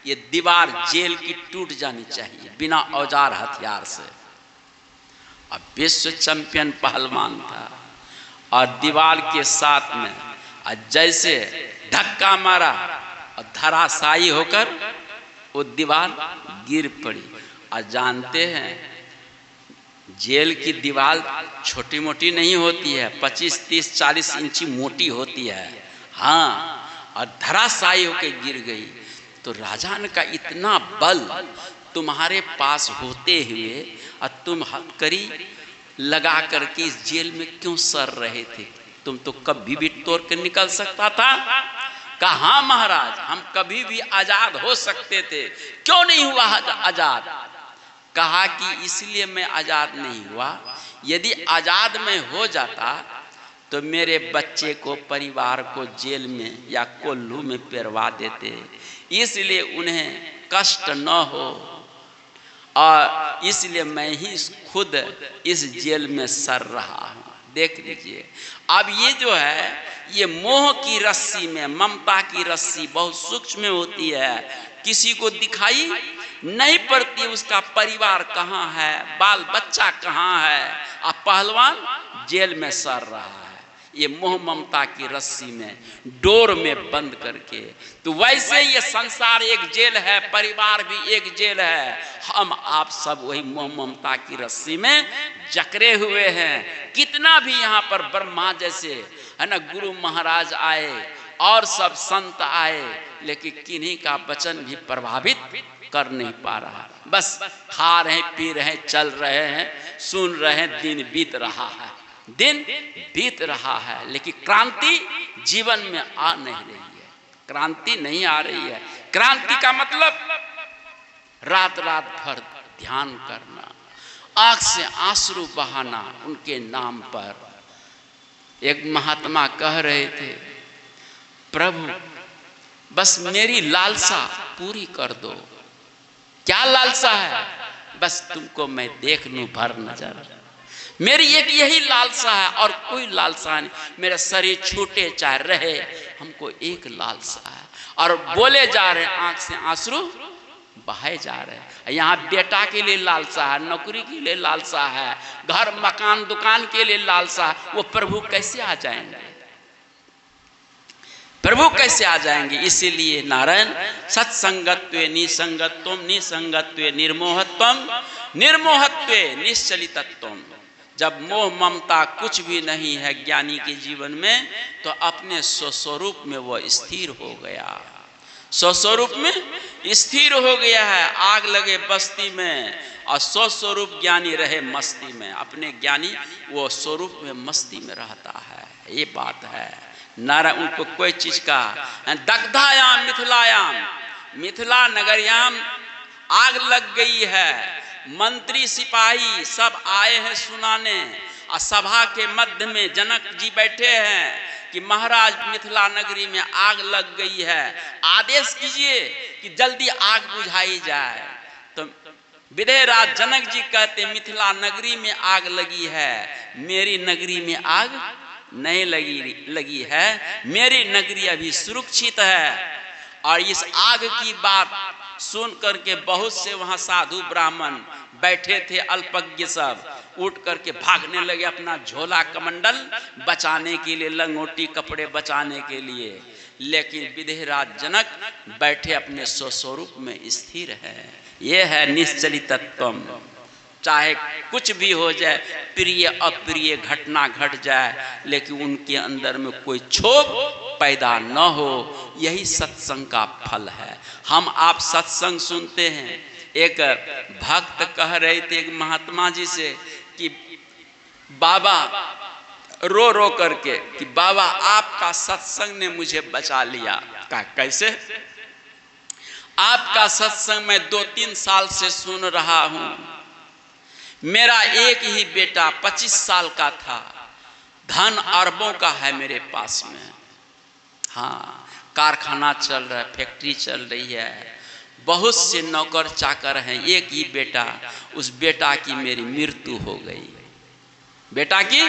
ये दीवार जेल की टूट जानी चाहिए बिना औजार हथियार से। अब विश्व चैंपियन पहलवान था और दीवार के साथ में जैसे धक्का मारा और धराशायी होकर वो दीवार गिर पड़ी। और जानते हैं जेल की दीवार छोटी मोटी नहीं होती है, 25, 30, 40 इंची मोटी होती है। हाँ, और धराशायी होकर गिर गई। तो राजा ने कहा इतना बल तुम्हारे पास होते हुए और तुम हथकड़ी लगा करके इस जेल में क्यों सर रहे थे? तुम तो कभी भी तोड़ के निकल सकता था। कहा हाँ महाराज, हम कभी भी आजाद हो सकते थे, क्यों नहीं हुआ आजाद? कहा कि इसलिए मैं आजाद नहीं हुआ, यदि आजाद में हो जाता तो मेरे बच्चे को, परिवार को जेल में या कोल्हू में पेरवा देते, इसलिए उन्हें कष्ट न हो और इसलिए मैं ही खुद इस जेल में सर रहा हूँ। देख लीजिए, अब ये जो है, ये मोह की रस्सी में, ममता की रस्सी बहुत सूक्ष्म होती है, किसी को दिखाई नहीं पड़ती उसका परिवार कहाँ है, बाल बच्चा कहाँ है, अब पहलवान जेल में सर रहा है। ये मोह ममता की रस्सी में, डोर में बंद करके। तो वैसे ये संसार एक जेल है, परिवार भी एक जेल है। हम आप सब वही मोह ममता की रस्सी में जकड़े हुए हैं। कितना भी यहाँ पर ब्रह्मा जैसे है ना गुरु महाराज आए और सब संत आए, लेकिन किन्हीं का वचन भी प्रभावित कर नहीं पा रहा। बस खा रहे, पी रहे, चल रहे हैं, सुन रहे हैं, दिन बीत रहा है, दिन बीत रहा है, लेकिन क्रांति जीवन में आ नहीं रही है। क्रांति नहीं आ रही है। क्रांति का मतलब रात रात भर ध्यान करना, आंख से आंसू बहाना उनके नाम पर। एक महात्मा कह रहे थे, प्रभु बस मेरी लालसा पूरी कर दो। क्या लालसा है? बस तुमको मैं देख लूं भर नजर। मेरी एक यही लालसा है और कोई लालसा नहीं। मेरा शरीर छूटे चाहे रहे, हमको एक लालसा है। और बोले जा रहे, आंख से आंसू बहाए जा रहे हैं। यहाँ बेटा के लिए लालसा है, नौकरी के लिए लालसा है, घर मकान दुकान के लिए लालसा है। वो प्रभु कैसे आ जाएंगे? प्रभु कैसे आ जाएंगे? इसीलिए नारायण सत्संगत्वे निसंगत्वम, निसंगत्वे निर्मोहत्वम, निर्मोहत्वे निश्चलितत्वम। जब मोह ममता कुछ भी नहीं है ज्ञानी के जीवन में, तो अपने स्वस्वरूप में वह स्थिर हो गया। स्वस्वरूप में स्थिर हो गया है। आग लगे बस्ती में और स्वस्वरूप ज्ञानी रहे मस्ती में। अपने ज्ञानी वो स्वरूप में मस्ती में रहता है। ये बात है। नारायण उनको कोई चीज का दग्धायाम मिथिलायाम, मिथिला नगरयाम आग लग गई है। मंत्री सिपाही सब आए हैं सुनाने और सभा के मध्य में जनक जी बैठे हैं कि महाराज मिथिला नगरी में आग लग गई है, आदेश कीजिए कि जल्दी आग बुझाई जाए। तो विदेहराज जनक जी कहते मिथिला नगरी में आग लगी है, मेरी नगरी में आग नहीं लगी है, मेरी नगरी अभी सुरक्षित है। और इस आग की बात सुन करके बहुत से वहां साधु ब्राह्मण बैठे थे, अल्पज्ञ सब उठ करके भागने लगे अपना झोला कमंडल बचाने के लिए, लंगोटी कपड़े बचाने के लिए। लेकिन विदेहराज जनक बैठे अपने स्वस्वरूप में स्थिर है। ये है निश्चलितत्वम। चाहे कुछ भी हो जाए, प्रिय अप्रिय घटना घट जाए, लेकिन उनके अंदर में कोई क्षोभ पैदा न हो, यही सत्संग का फल है। हम आप सत्संग सुनते हैं। एक भक्त कह रहे थे एक महात्मा जी से कि बाबा रो रो करके कि बाबा आपका सत्संग ने मुझे बचा लिया। कहा कैसे? आपका सत्संग मैं 2-3 साल से सुन रहा हूं। मेरा एक ही बेटा 25 साल का था, धन अरबों का है मेरे पास में। हाँ, कारखाना चल रहा है, फैक्ट्री चल रही है, बहुत से नौकर चाकर हैं, एक ही बेटा, उस बेटा की मेरी मृत्यु हो गई। बेटा की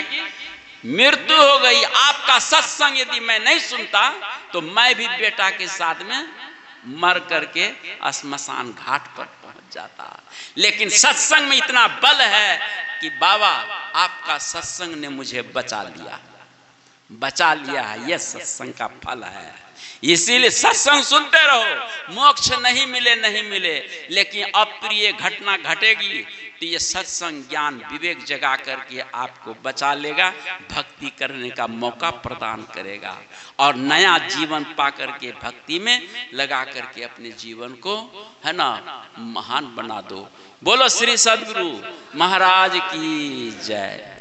मृत्यु हो गई। आपका सत्संग यदि मैं नहीं सुनता तो मैं भी बेटा के साथ में मर करके श्मशान घाट पर पहुंच जाता। लेकिन सत्संग में इतना बल है कि बाबा आपका सत्संग ने मुझे बचा लिया, बचा लिया है। यह सत्संग का फल है। इसीलिए सत्संग सुनते रहो। मोक्ष नहीं मिले नहीं मिले, लेकिन अप्रिय घटना घटेगी तो ये सत्संग ज्ञान विवेक जगा करके आपको बचा लेगा, भक्ति करने का मौका प्रदान करेगा और नया जीवन पा करके भक्ति में लगा करके अपने जीवन को, है ना, महान बना दो। बोलो श्री सद्गुरु महाराज की जय।